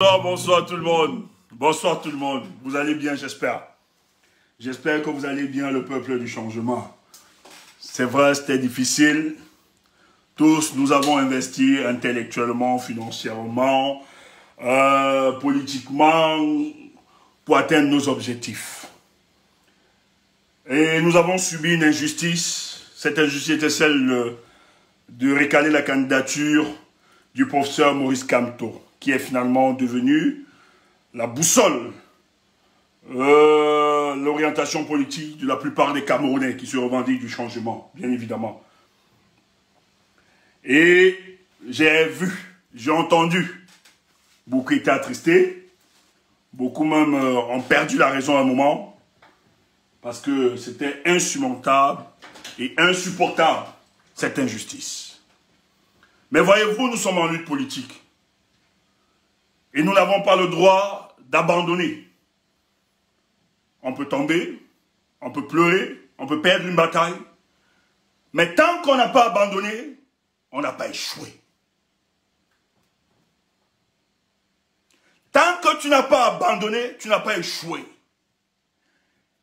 Bonsoir tout le monde. Bonsoir tout le monde. Vous allez bien, j'espère. J'espère que vous allez bien, le peuple du changement. C'est vrai, c'était difficile. Tous, nous avons investi intellectuellement, financièrement, politiquement, pour atteindre nos objectifs. Et nous avons subi une injustice. Cette injustice était celle de récaler la candidature du professeur Maurice Kamto, qui est finalement devenu la boussole, l'orientation politique de la plupart des Camerounais qui se revendiquent du changement, bien évidemment. Et j'ai vu, j'ai entendu, beaucoup étaient attristés, beaucoup même ont perdu la raison à un moment, parce que c'était insurmontable et insupportable, cette injustice. Mais voyez-vous, nous sommes en lutte politique. Et nous n'avons pas le droit d'abandonner. On peut tomber, on peut pleurer, on peut perdre une bataille. Mais tant qu'on n'a pas abandonné, on n'a pas échoué. Tant que tu n'as pas abandonné, tu n'as pas échoué.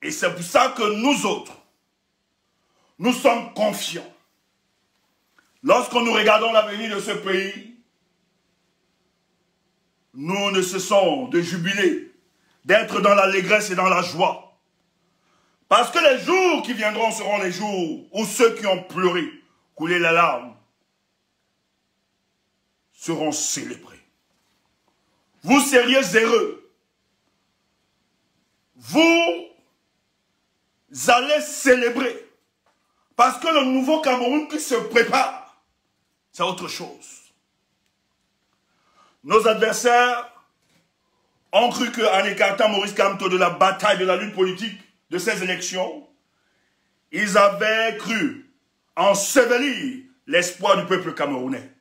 Et c'est pour ça que nous autres, nous sommes confiants. Lorsque nous regardons l'avenir de ce pays, nous ne cessons de jubiler, d'être dans l'allégresse et dans la joie. Parce que les jours qui viendront seront les jours où ceux qui ont pleuré, coulé la larme, seront célébrés. Vous seriez heureux. Vous allez célébrer. Parce que le nouveau Cameroun qui se prépare, c'est autre chose. Nos adversaires ont cru qu'en écartant Maurice Kamto de la bataille, de la lutte politique, de ces élections, ils avaient cru ensevelir l'espoir du peuple camerounais.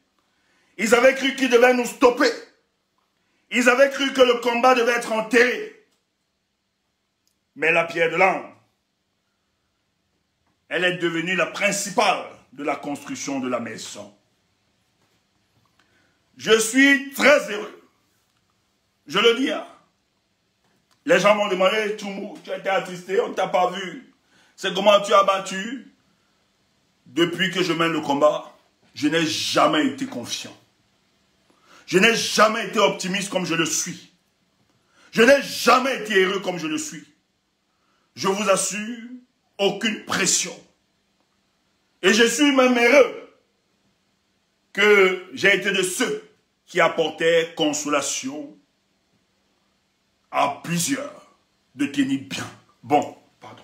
Ils avaient cru qu'ils devaient nous stopper. Ils avaient cru que le combat devait être enterré. Mais la pierre de l'âme, elle est devenue la principale de la construction de la maison. Je suis très heureux. Je le dis. Les gens m'ont demandé, Toumou, tu as été attristé, on ne t'a pas vu. C'est comment tu as battu. Depuis que je mène le combat, je n'ai jamais été confiant. Je n'ai jamais été optimiste comme je le suis. Je n'ai jamais été heureux comme je le suis. Je vous assure, aucune pression. Et je suis même heureux que j'ai été de ceux qui apportaient consolation à plusieurs de tenir bien. Bon, pardon.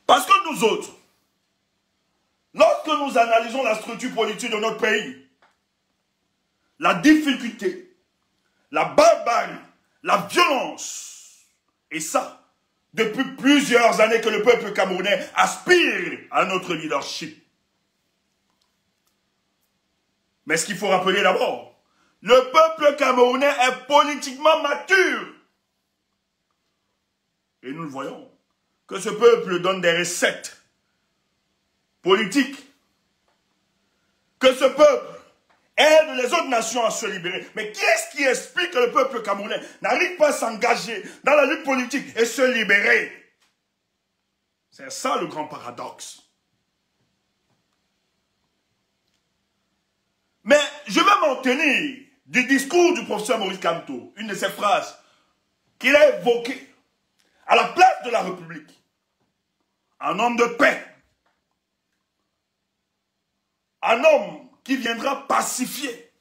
Parce que nous autres, lorsque nous analysons la structure politique de notre pays, la difficulté, la barbarie, la violence, et ça, depuis plusieurs années que le peuple camerounais aspire à notre leadership. Mais ce qu'il faut rappeler d'abord, le peuple camerounais est politiquement mature. Et nous le voyons, que ce peuple donne des recettes politiques, que ce peuple aide les autres nations à se libérer. Mais qui est-ce qui explique que le peuple camerounais n'arrive pas à s'engager dans la lutte politique et se libérer? C'est ça le grand paradoxe. Mais je vais m'en tenir du discours du professeur Maurice Kamto, une de ses phrases qu'il a évoquées à la place de la République. Un homme de paix. Un homme qui viendra pacifier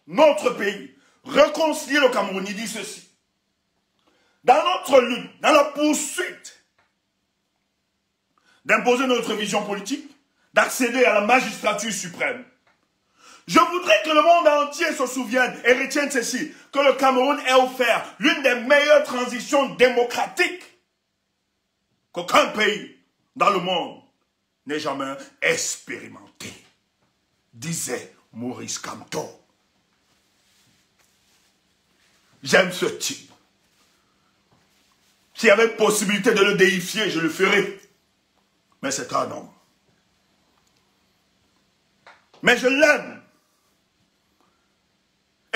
notre pays, réconcilier le Cameroun. Il dit ceci. Dans notre lutte, dans la poursuite d'imposer notre vision politique, d'accéder à la magistrature suprême, je voudrais que le monde entier se souvienne et retienne ceci, que le Cameroun ait offert l'une des meilleures transitions démocratiques qu'aucun pays dans le monde n'ait jamais expérimenté, disait Maurice Kamto. J'aime ce type. S'il y avait possibilité de le déifier, je le ferais. Mais c'est un homme. Mais je l'aime.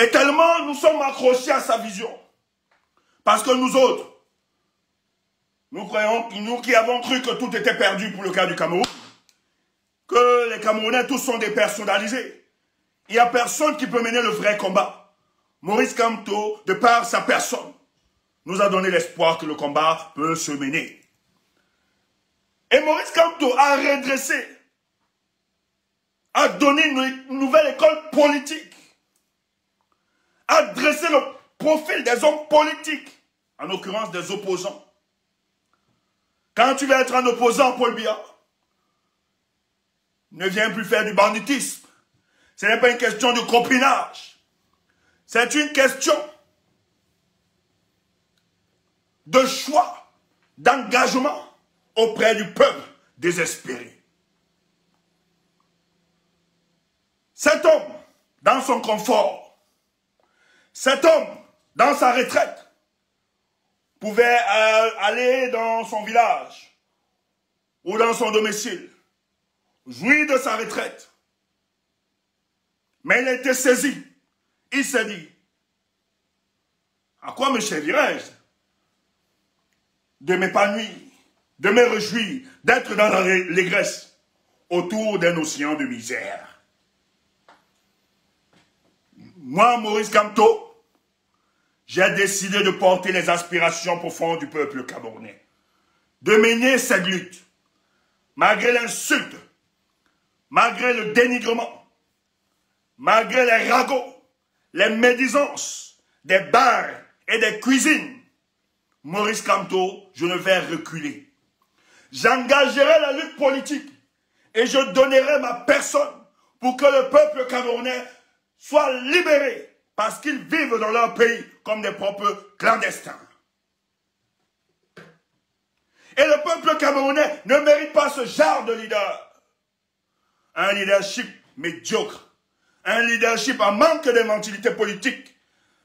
Et tellement nous sommes accrochés à sa vision. Parce que nous autres, nous qui avons cru que tout était perdu pour le cas du Cameroun, que les Camerounais tous sont des personnalisés. Il n'y a personne qui peut mener le vrai combat. Maurice Kamto, de par sa personne, nous a donné l'espoir que le combat peut se mener. Et Maurice Kamto a redressé, a donné une nouvelle école politique, a dressé le profil des hommes politiques, en l'occurrence des opposants. Quand tu veux être un opposant, Paul Biya, ne viens plus faire du banditisme. Ce n'est pas une question de copinage. C'est une question de choix, d'engagement auprès du peuple désespéré. Cet homme, dans son confort, cet homme, dans sa retraite, pouvait aller dans son village ou dans son domicile, jouir de sa retraite. Mais il a été saisi. Il s'est dit, à quoi me servirais-je de m'épanouir, de me réjouir, d'être dans l'allégresse autour d'un océan de misère. Moi, Maurice Kamto, j'ai décidé de porter les aspirations profondes du peuple camerounais, de mener cette lutte, malgré l'insulte, malgré le dénigrement, malgré les ragots, les médisances des bars et des cuisines. Maurice Kamto, je ne vais reculer. J'engagerai la lutte politique et je donnerai ma personne pour que le peuple camerounais soit libéré parce qu'ils vivent dans leur pays comme des propres clandestins. Et le peuple camerounais ne mérite pas ce genre de leader. Un leadership médiocre, un leadership en manque d'inventivité politique,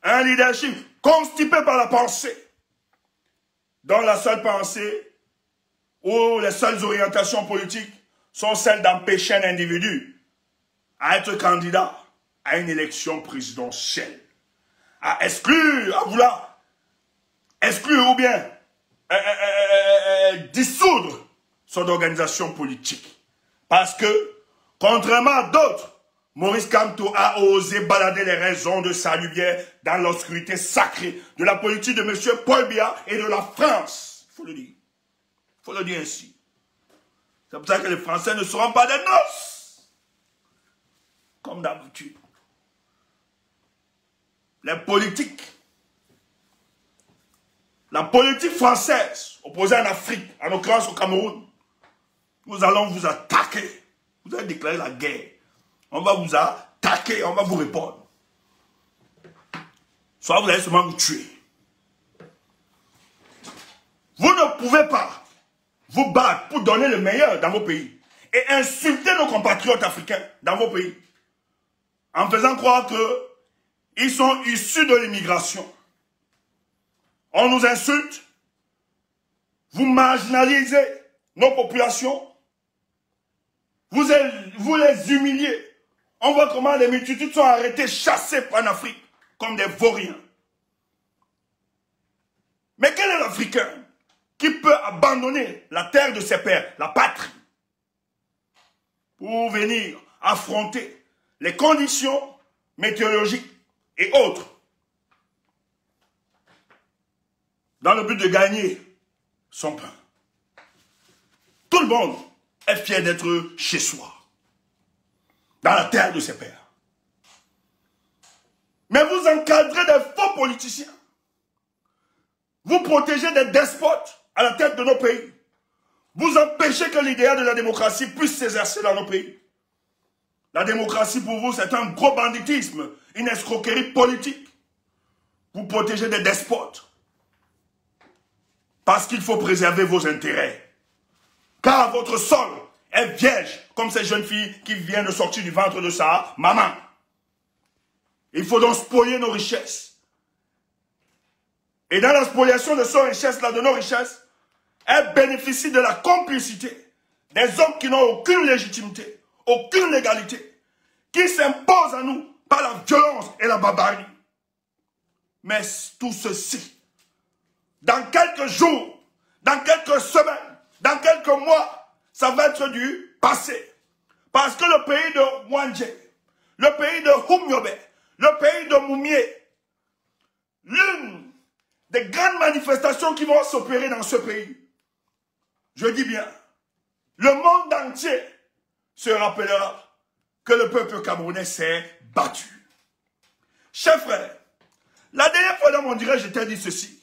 un leadership constipé par la pensée, dont la seule pensée ou les seules orientations politiques sont celles d'empêcher un individu à être candidat à une élection présidentielle, à exclure, à vouloir exclure ou bien dissoudre son organisation politique. Parce que, contrairement à d'autres, Maurice Kamto a osé balader les raisons de sa lumière dans l'obscurité sacrée de la politique de M. Paul Biya et de la France. Il faut le dire. Il faut le dire ainsi. C'est pour ça que les Français ne seront pas des noces. Comme d'habitude. Les politiques. La politique française, opposée en Afrique, en l'occurrence au Cameroun, nous allons vous attaquer. Vous avez déclaré la guerre. On va vous attaquer, on va vous répondre. Soit vous allez seulement nous tuer. Vous ne pouvez pas vous battre pour donner le meilleur dans vos pays et insulter nos compatriotes africains dans vos pays en faisant croire qu'ils sont issus de l'immigration. On nous insulte, vous marginalisez nos populations, vous les humiliez. On voit comment les multitudes sont arrêtées, chassées en Afrique, comme des vauriens. Mais quel est l'Africain qui peut abandonner la terre de ses pères, la patrie, pour venir affronter les conditions météorologiques et autres, dans le but de gagner son pain? Tout le monde est fier d'être chez soi, dans la terre de ses pères. Mais vous encadrez des faux politiciens. Vous protégez des despotes à la tête de nos pays. Vous empêchez que l'idéal de la démocratie puisse s'exercer dans nos pays. La démocratie pour vous, c'est un gros banditisme, une escroquerie politique. Vous protégez des despotes. Parce qu'il faut préserver vos intérêts. Car votre sol est vierge, comme ces jeunes filles qui viennent de sortir du ventre de sa maman. Il faut donc spolier nos richesses. Et dans la spoliation de ces richesses-là, de nos richesses, elles bénéficient de la complicité des hommes qui n'ont aucune légitimité, aucune légalité, qui s'imposent à nous par la violence et la barbarie. Mais tout ceci, dans quelques jours, dans quelques semaines, dans quelques mois, ça va être du passé. Parce que le pays de Mwanje, le pays de Humyobe, le pays de Moumié, l'une des grandes manifestations qui vont s'opérer dans ce pays, je dis bien, le monde entier se rappellera que le peuple camerounais s'est battu. Chers frères, la dernière fois dans mon direct, je t'ai dit ceci.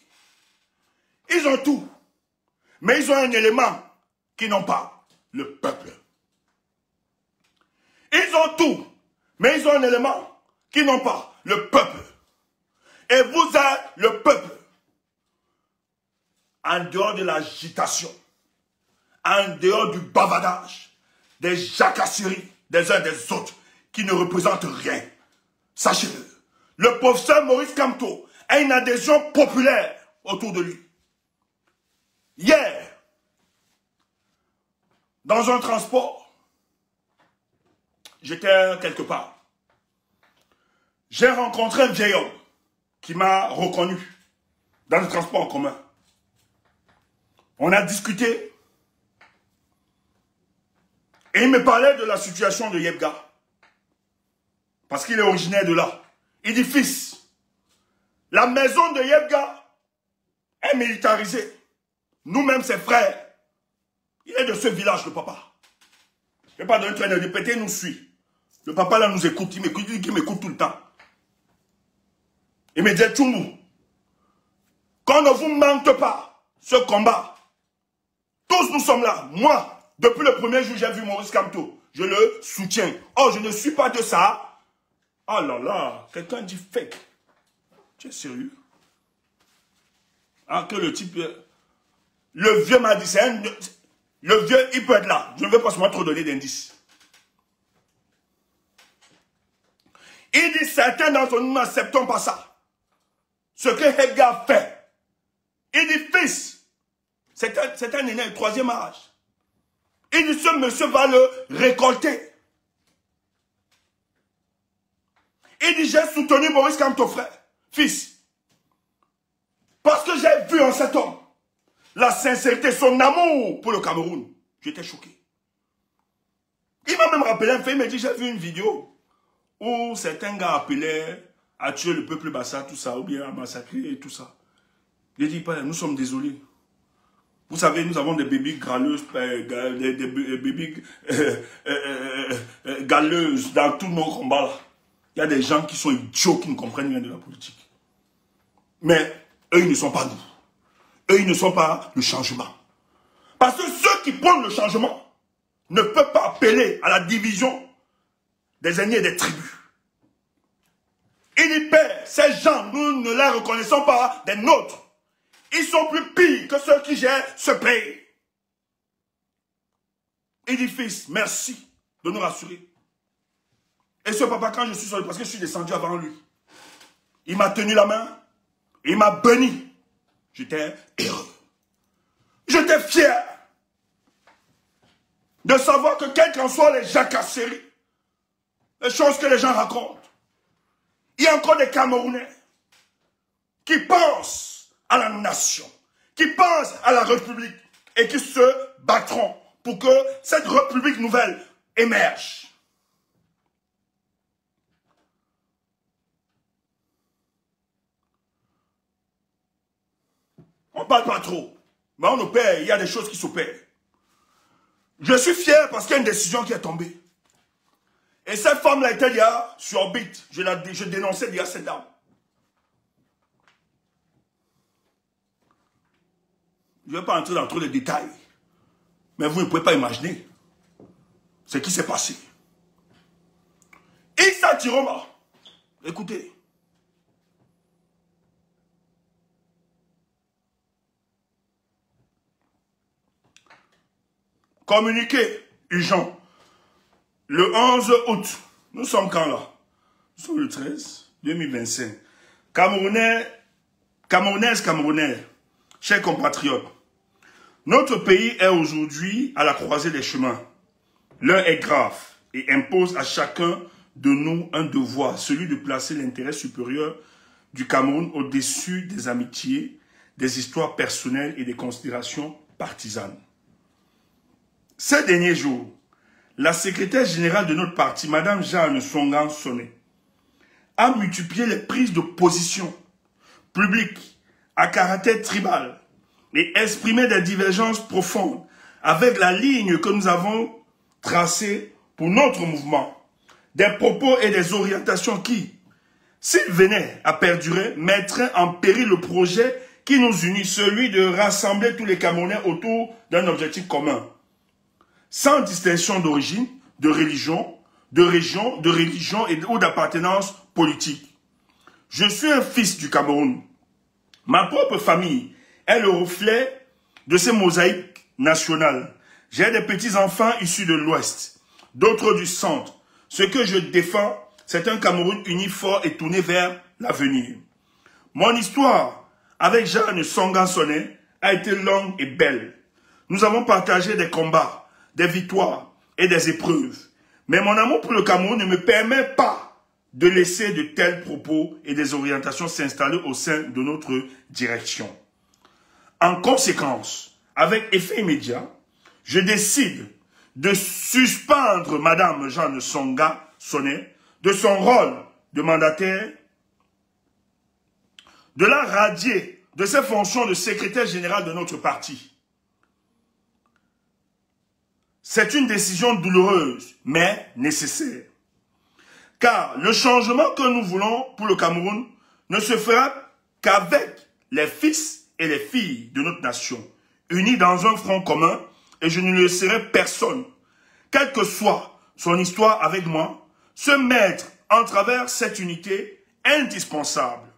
Ils ont tout, mais ils ont un élément qu'ils n'ont pas, le peuple. Ils ont tout, mais ils ont un élément qu'ils n'ont pas, le peuple. Et vous êtes le peuple. En dehors de l'agitation, en dehors du bavardage, des jacasseries des uns des autres, qui ne représentent rien. Sachez-le, le professeur Maurice Kamto a une adhésion populaire autour de lui. Hier, dans un transport, j'étais quelque part. J'ai rencontré un vieil homme qui m'a reconnu dans le transport en commun. On a discuté et il me parlait de la situation de Yebga. Parce qu'il est originaire de là. Il dit, fils, la maison de Yebga est militarisée. Nous-mêmes, ses frères, il est de ce village, le papa. Je ne vais pas donner train de répéter, il nous suit. Le papa là nous écoute, il m'écoute tout le temps. Il me dit, Tchoumou, qu'on ne vous mente pas ce combat. Tous nous sommes là. Moi, depuis le premier jour, j'ai vu Maurice Kamto. Je le soutiens. Oh, je ne suis pas de ça. Oh là là, quelqu'un dit fake. Tu es sérieux? Ah, que le type... Le vieux m'a dit, le vieux, il peut être là. Je ne vais pas seulement trop donner d'indices. Il dit, certains d'entre nous n'acceptons pas ça. Ce que Edgar fait. Il dit, fils, c'est un aîné, le troisième âge. Il dit, ce monsieur va le récolter. Il dit, j'ai soutenu Maurice Kamto, frère, fils. Parce que j'ai vu en cet homme la sincérité, son amour pour le Cameroun. J'étais choqué. Il m'a même rappelé un fait, il m'a dit, j'ai vu une vidéo où certains gars appelaient à tuer le peuple Bassa, tout ça, ou bien à massacrer et tout ça. Il dit, nous sommes désolés. Vous savez, nous avons des bébés gralleuses, des bébés galeuses dans tous nos combats là. Il y a des gens qui sont idiots, qui ne comprennent rien de la politique. Mais eux, ils ne sont pas nous. Eux, ils ne sont pas le changement. Parce que ceux qui prennent le changement ne peuvent pas appeler à la division des aînés et des tribus. Il dit, Père, ces gens, nous ne les reconnaissons pas des nôtres. Ils sont plus pires que ceux qui gèrent ce pays. Il dit, fils, merci de nous rassurer. Et ce papa, quand je suis sorti, parce que je suis descendu avant lui, il m'a tenu la main, il m'a béni. J'étais heureux. J'étais fier de savoir que quels qu'en soient les jacasseries, les choses que les gens racontent, il y a encore des Camerounais qui pensent à la nation, qui pensent à la République et qui se battront pour que cette République nouvelle émerge. On ne parle pas trop, mais on opère, il y a des choses qui s'opèrent. Je suis fier parce qu'il y a une décision qui est tombée. Et cette femme-là était déjà sur orbite. Je dénonçais déjà cette dame. Je ne vais pas entrer dans trop de détails. Mais vous ne pouvez pas imaginer ce qui s'est passé. Issa Tiroma, écoutez. Communiqué urgent. Le 11 août, nous sommes quand là? Nous sommes le 13, 2025. Camerounais, chers compatriotes, notre pays est aujourd'hui à la croisée des chemins. L'heure est grave et impose à chacun de nous un devoir, celui de placer l'intérêt supérieur du Cameroun au-dessus des amitiés, des histoires personnelles et des considérations partisanes. Ces derniers jours, la secrétaire générale de notre parti, Mme Jeanne Songan Sonné, a multiplié les prises de position publiques à caractère tribal et exprimé des divergences profondes avec la ligne que nous avons tracée pour notre mouvement. Des propos et des orientations qui, s'ils venaient à perdurer, mettraient en péril le projet qui nous unit, celui de rassembler tous les Camerounais autour d'un objectif commun, sans distinction d'origine, de religion, ou d'appartenance politique. Je suis un fils du Cameroun. Ma propre famille est le reflet de ces mosaïques nationales. J'ai des petits-enfants issus de l'Ouest, d'autres du Centre. Ce que je défends, c'est un Cameroun uni, fort et tourné vers l'avenir. Mon histoire avec Jeanne Songan Sonné a été longue et belle. Nous avons partagé des combats, des victoires et des épreuves. Mais mon amour pour le Cameroun ne me permet pas de laisser de tels propos et des orientations s'installer au sein de notre direction. En conséquence, avec effet immédiat, je décide de suspendre Mme Jeanne Songan Sonné de son rôle de mandataire, de la radier de ses fonctions de secrétaire général de notre parti. C'est une décision douloureuse, mais nécessaire. Car le changement que nous voulons pour le Cameroun ne se fera qu'avec les fils et les filles de notre nation, unis dans un front commun, et je ne laisserai personne, quelle que soit son histoire avec moi, se mettre en travers cette unité indispensable.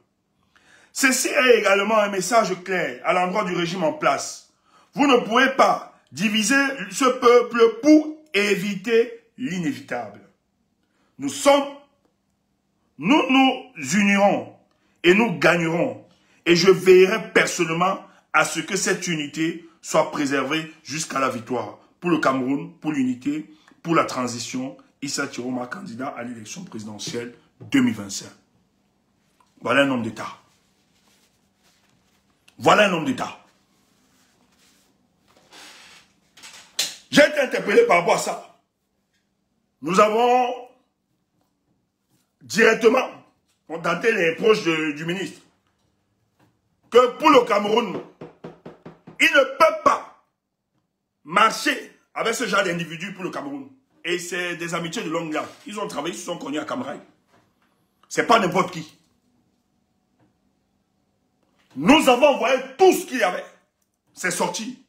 Ceci est également un message clair à l'endroit du régime en place. Vous ne pouvez pas diviser ce peuple pour éviter l'inévitable. Nous nous unirons et nous gagnerons. Et je veillerai personnellement à ce que cette unité soit préservée jusqu'à la victoire. Pour le Cameroun, pour l'unité, pour la transition, Issa Chiroma, candidat à l'élection présidentielle 2025. Voilà un homme d'État. Voilà un homme d'État. J'ai été interpellé par rapport à ça. Nous avons directement contacté les proches du ministre que pour le Cameroun, il ne peut pas marcher avec ce genre d'individus pour le Cameroun. Et c'est des amitiés de longue date. Ils ont travaillé, ils se sont connus à Cambrai. C'est pas n'importe qui. Nous avons envoyé tout ce qu'il y avait. C'est sorti.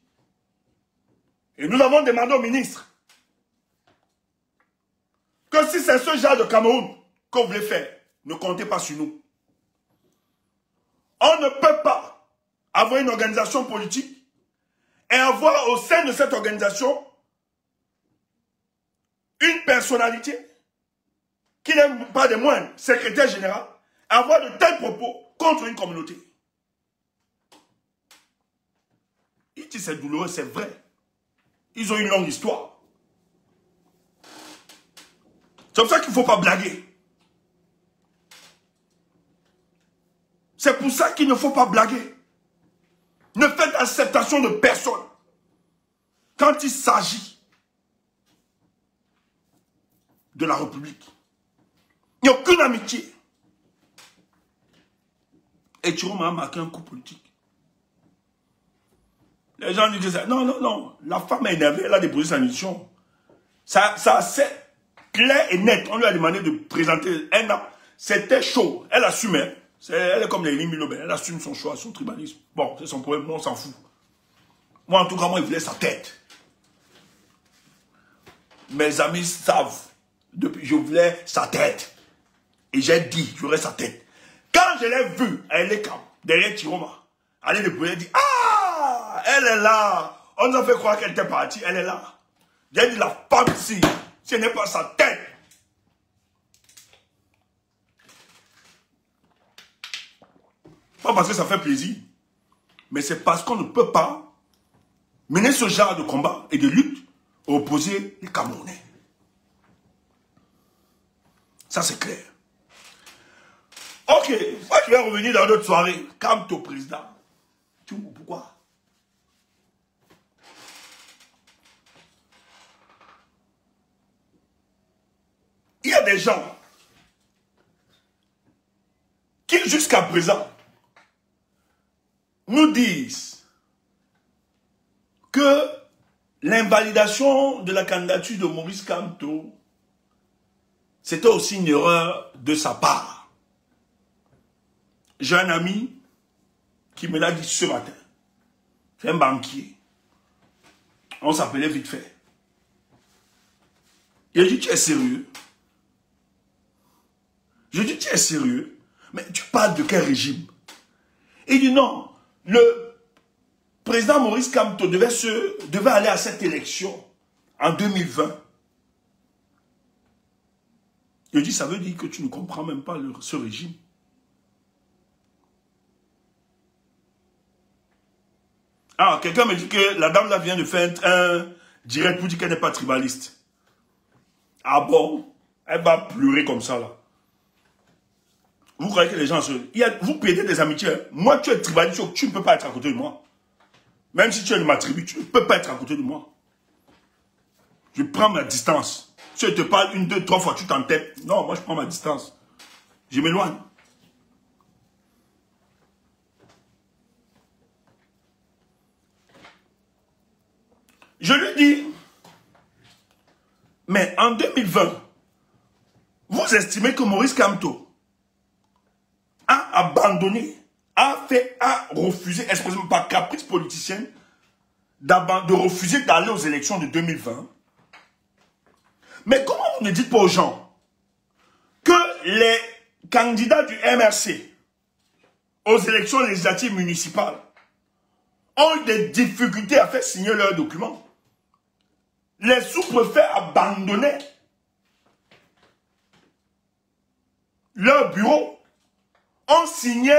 Et nous avons demandé au ministre que si c'est ce genre de Cameroun que vous voulez faire, ne comptez pas sur nous. On ne peut pas avoir une organisation politique et avoir au sein de cette organisation une personnalité qui n'est pas des moindres, secrétaire général, avoir de tels propos contre une communauté. Il dit c'est douloureux, c'est vrai. Ils ont une longue histoire. C'est pour ça qu'il ne faut pas blaguer. C'est pour ça qu'il ne faut pas blaguer. Ne faites acceptation de personne. Quand il s'agit de la République, il n'y a aucune amitié. Et Chiroma a marqué un coup politique. Les gens disent ça. Non, non, non. La femme est énervée, elle a déposé sa mission. Ça c'est clair et net. On lui a demandé de présenter un an. C'était chaud. Elle assumait. Elle est comme les Limilobé. Elle assume son choix, son tribalisme. Bon, c'est son problème. Nous, on s'en fout. Moi, en tout cas, moi, il voulait sa tête. Mes amis savent. Depuis, je voulais sa tête. Et j'ai dit, j'aurais sa tête. Quand je l'ai vue, elle est comme derrière Chiroma. Elle est debout, elle dit, ah, elle est là. On nous a fait croire qu'elle était partie, elle est là. J'ai dit, la femme ici, ce n'est pas sa tête. Pas parce que ça fait plaisir, mais c'est parce qu'on ne peut pas mener ce genre de combat et de lutte et opposer les Camerounais. Ça, c'est clair. Ok, moi, je vais revenir dans notre soirée. Calme-toi, président. Pourquoi? Il y a des gens qui, jusqu'à présent, nous disent que l'invalidation de la candidature de Maurice Kamto, c'était aussi une erreur de sa part. J'ai un ami qui me l'a dit ce matin. C'est un banquier. On s'appelait vite fait. Il a dit, tu es sérieux? Je dis, tu es sérieux? Mais tu parles de quel régime? Il dit, non, le président Maurice Kamto devait aller à cette élection en 2020. Je dis, ça veut dire que tu ne comprends même pas ce régime. Ah, quelqu'un me dit que la dame là vient de faire un direct pour dire qu'elle n'est pas tribaliste. Ah bon? Elle va pleurer comme ça là. Vous croyez que les gens se... Vous pétez des amitiés. Hein? Moi, tu es tribaliste, tu ne peux pas être à côté de moi. Même si tu es de ma tribu, tu ne peux pas être à côté de moi. Je prends ma distance. Si je te parle 1, 2, 3 fois, tu t'entêtes. Non, moi je prends ma distance. Je m'éloigne. Je lui dis, mais en 2020, vous estimez que Maurice Kamto a abandonné, a refusé, excusez-moi, par caprice politicienne, de refuser d'aller aux élections de 2020. Mais comment vous ne dites pas aux gens que les candidats du MRC aux élections législatives municipales ont eu des difficultés à faire signer leurs documents? Les sous-préfets abandonnaient leur bureau, ont signé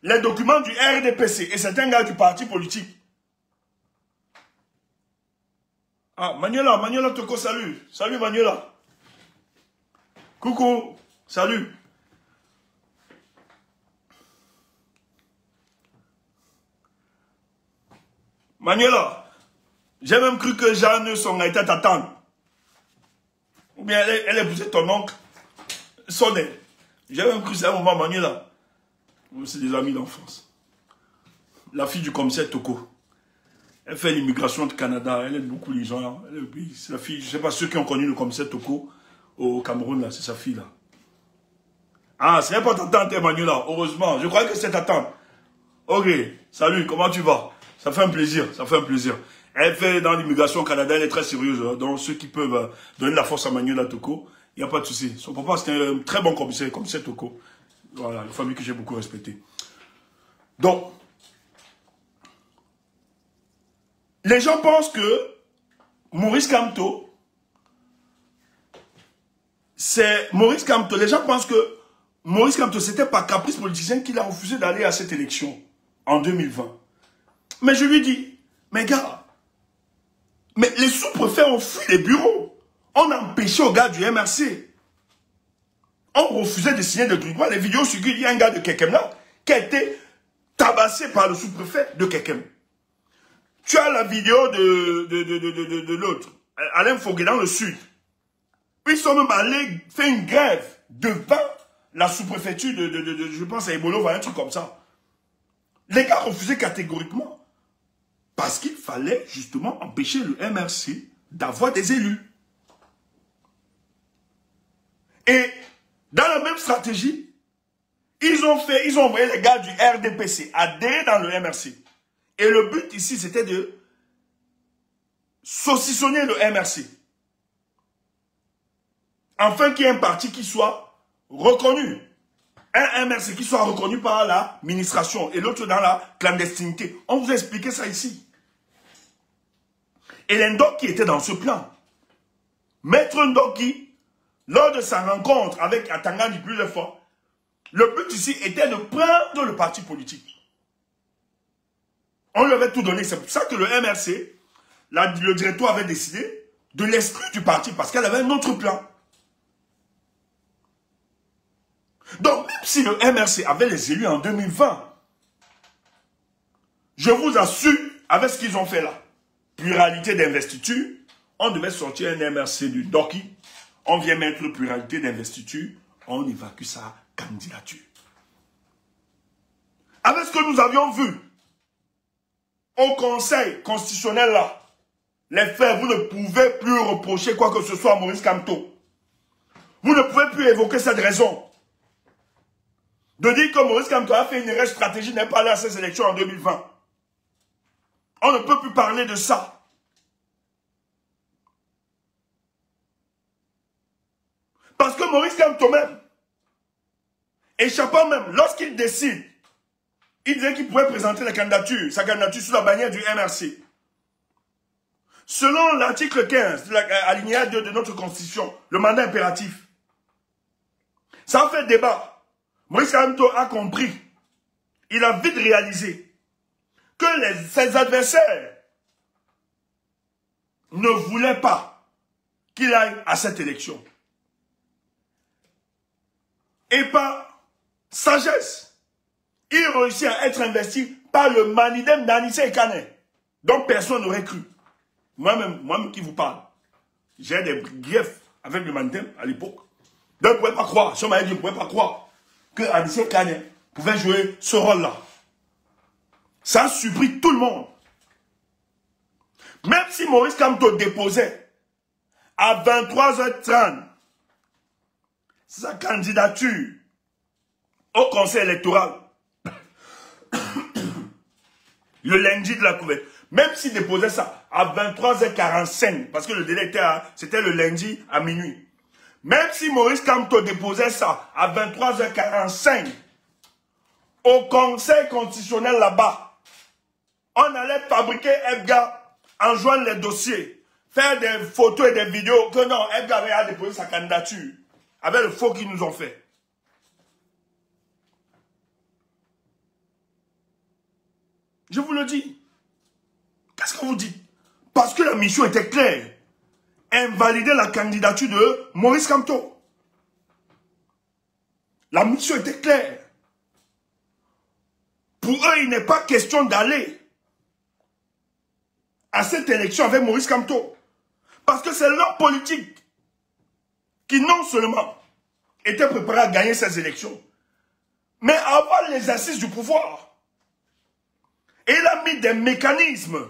les documents du RDPC et c'est un gars du parti politique. Ah, Manuela Toko, salut. Salut Manuela. Coucou, salut. Manuela, j'ai même cru que Jeanne son était t'attendre. Ou bien elle épousait ton oncle. Sonnet. J'ai même cru que c'est un moment Manuela. C'est des amis d'enfance. La fille du commissaire Toko. Elle fait l'immigration du Canada. Elle aime beaucoup les gens. C'est la fille, je ne sais pas ceux qui ont connu le commissaire Toko au Cameroun, là, c'est sa fille là. Ah, c'est pas ta tante Manuela, heureusement. Je croyais que c'était ta tante. Ok, salut, comment tu vas? Ça fait un plaisir, ça fait un plaisir. Elle fait dans l'immigration au Canada, elle est très sérieuse. Hein. Donc ceux qui peuvent donner la force à Manuela Toko, il n'y a pas de souci. Son papa, c'était un très bon commissaire Toko. Voilà, une famille que j'ai beaucoup respectée. Donc, les gens pensent que Maurice Kamto, c'est Maurice Kamto. Les gens pensent que Maurice Kamto, c'était par caprice politicien qu'il a refusé d'aller à cette élection en 2020. Mais je lui dis, mais gars, mais les sous-préfets ont fui les bureaux. On a empêché aux gars du MRC. On refusait de signer des documents. Les vidéos sur il y a un gars de Kekem là qui a été tabassé par le sous-préfet de Kekem. Tu as la vidéo de l'autre, Alain Foguet dans le sud. Ils sont même allés faire une grève devant la sous-préfecture je pense à Ebolo, un truc comme ça. Les gars refusaient catégoriquement. Parce qu'il fallait justement empêcher le MRC d'avoir des élus. Et dans la même stratégie, ils ont envoyé les gars du RDPC adhérer dans le MRC. Et le but ici, c'était de saucissonner le MRC. Afin qu'il y ait un parti qui soit reconnu. Un MRC qui soit reconnu par l'administration et l'autre dans la clandestinité. On vous a expliqué ça ici. Et l'Ndoki était dans ce plan. Maître Ndoki, lors de sa rencontre avec Atangani plusieurs fois, le but ici était de prendre le parti politique. On lui avait tout donné. C'est pour ça que le MRC, le directoire avait décidé de l'exclure du parti parce qu'elle avait un autre plan. Donc, même si le MRC avait les élus en 2020, je vous assure, avec ce qu'ils ont fait là, pluralité d'investiture, on devait sortir un MRC du Doki, on vient mettre pluralité d'investiture, on évacue sa candidature. Avec ce que nous avions vu au Conseil constitutionnel là, les faits, vous ne pouvez plus reprocher quoi que ce soit à Maurice Kamto. Vous ne pouvez plus évoquer cette raison. De dire que Maurice Kamto a fait une erreur stratégique n'est pas allé à ces élections en 2020. On ne peut plus parler de ça. Parce que Maurice Kamto même, échappant même, lorsqu'il décide, il disait qu'il pouvait présenter la candidature, sa candidature sous la bannière du MRC. Selon l'article 15, alinéa 2 de notre Constitution, le mandat impératif, ça a fait débat. Maurice Kamto a compris, il a vite réalisé que ses adversaires ne voulaient pas qu'il aille à cette élection. Et par sagesse, il réussit à être investi par le Manidem d'Anissé Kane, dont personne n'aurait cru. Moi-même qui vous parle, j'ai des griefs avec le Manidem à l'époque. Donc, vous ne pouvez pas croire, si on m'avait dit, vous ne pouvez pas croire que Anissé Kane pouvait jouer ce rôle-là. Ça a surpris tout le monde. Même si Maurice Kamto déposait à 23h30 sa candidature au conseil électoral, le lundi de la couverte, même s'il déposait ça à 23h45, parce que le délai c'était le lundi à minuit, même si Maurice Kamto déposait ça à 23h45, au conseil constitutionnel là-bas, on allait fabriquer Edgar, enjoindre les dossiers, faire des photos et des vidéos que non, Edgar avait déposé sa candidature, avec le faux qu'ils nous ont fait. Je vous le dis. Qu'est-ce que vous dites? Parce que la mission était claire. Invalider la candidature de Maurice Kamto. La mission était claire. Pour eux, il n'est pas question d'aller à cette élection avec Maurice Kamto. Parce que c'est l'homme politique qui non seulement était préparé à gagner ces élections, mais à avoir l'exercice du pouvoir. Et il a mis des mécanismes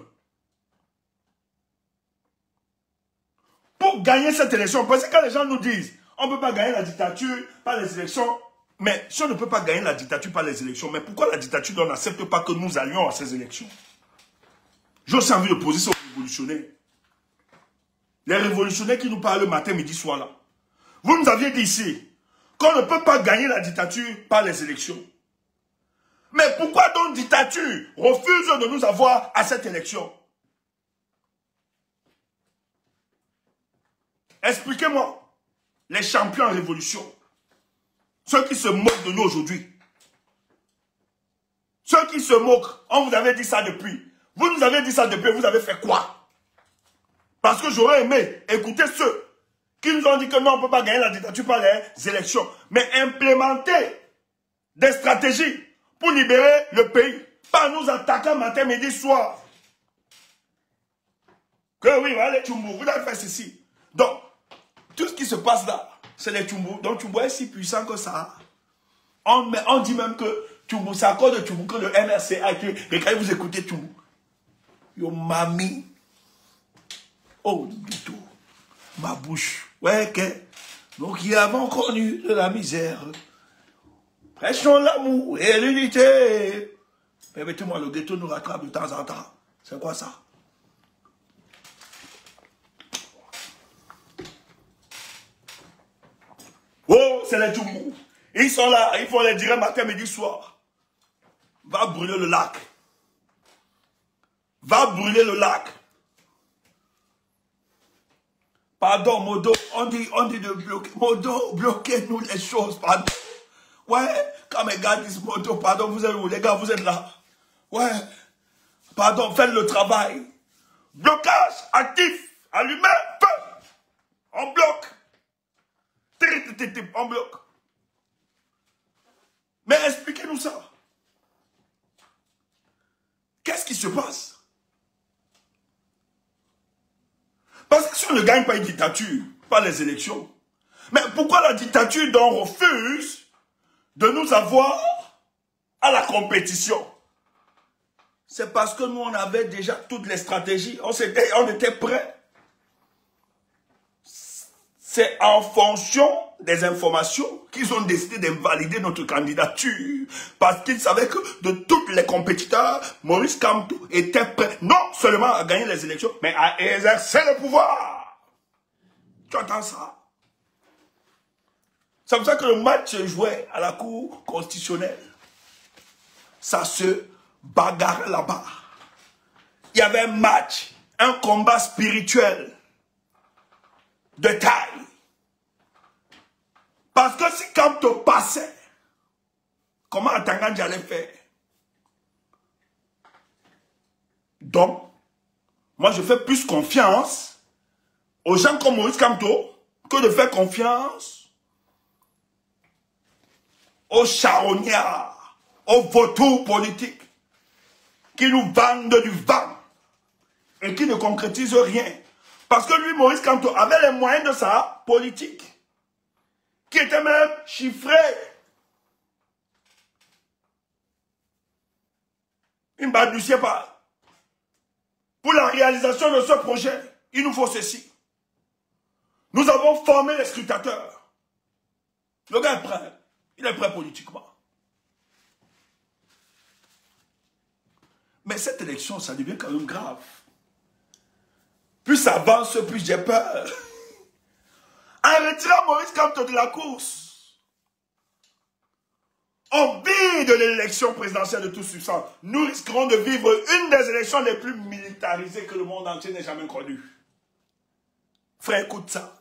pour gagner cette élection. Parce que quand les gens nous disent, on ne peut pas gagner la dictature par les élections, mais si on ne peut pas gagner la dictature par les élections, mais pourquoi la dictature n'accepte pas que nous allions à ces élections? J'ai aussi envie de poser ça aux révolutionnaires. Les révolutionnaires qui nous parlent le matin, midi, soir là. Vous nous aviez dit ici qu'on ne peut pas gagner la dictature par les élections. Mais pourquoi donc dictature refuse de nous avoir à cette élection? Expliquez-moi, les champions en révolution, ceux qui se moquent de nous aujourd'hui, ceux qui se moquent, on vous avait dit ça depuis. Vous nous avez dit ça depuis, vous avez fait quoi? Parce que j'aurais aimé écouter ceux qui nous ont dit que non, on ne peut pas gagner la dictature par les élections, mais implémenter des stratégies pour libérer le pays, pas nous attaquer matin, midi, soir. Que oui, voilà les Tchoumbou, vous avez fait ceci. Donc, tout ce qui se passe là, c'est les Tchoumbou. Donc, Tchoumbou est si puissant que ça. On dit même que Tchoumbou, c'est à cause de Tchoumbou que le MRC a été. Et quand vous écoutez Tchoumbou, yo mami, oh, du tout, ma bouche, ouais, que nous qui avons connu de la misère, prêchons l'amour et l'unité. Permettez-moi, le ghetto nous rattrape de temps en temps. C'est quoi ça? Oh, c'est les Tchoumbou. Ils sont là, il faut les dire matin, midi, soir. Va brûler le lac. Va brûler le lac. Pardon, Modo, on dit de bloquer. Modo, bloquez-nous les choses, pardon. Ouais, quand mes gars disent Modo, pardon, vous êtes où? Les gars, vous êtes là. Ouais, pardon, faites le travail. Blocage actif, allumé, feu. On bloque. On bloque. Mais expliquez-nous ça. Qu'est-ce qui se passe? Parce que si on ne gagne pas une dictature, pas les élections, mais pourquoi la dictature donc refuse de nous avoir à la compétition? C'est parce que nous, on avait déjà toutes les stratégies. On était prêts. C'est en fonction des informations qu'ils ont décidé d'invalider notre candidature. Parce qu'ils savaient que de tous les compétiteurs, Maurice Kamto était prêt non seulement à gagner les élections, mais à exercer le pouvoir. Tu entends ça? C'est comme ça que le match se jouait à la Cour constitutionnelle. Ça se bagarrait là-bas. Il y avait un match, un combat spirituel de taille. Parce que si Kamto passait, comment Atangandji allait faire? Donc, moi je fais plus confiance aux gens comme Maurice Kamto que de faire confiance aux charognards, aux vautours politiques qui nous vendent du vent et qui ne concrétisent rien. Parce que lui, Maurice Kamto, avait les moyens de sa politique, qui était même chiffré. Il ne balbutiait pas. Pour la réalisation de ce projet, il nous faut ceci. Nous avons formé les scrutateurs. Le gars est prêt. Il est prêt politiquement. Mais cette élection, ça devient quand même grave. Plus ça avance, plus j'ai peur. En retirant Maurice Kamto de la course, on vit de l'élection présidentielle de tous substance. Nous risquerons de vivre une des élections les plus militarisées que le monde entier n'ait jamais connues. Frère, écoute ça.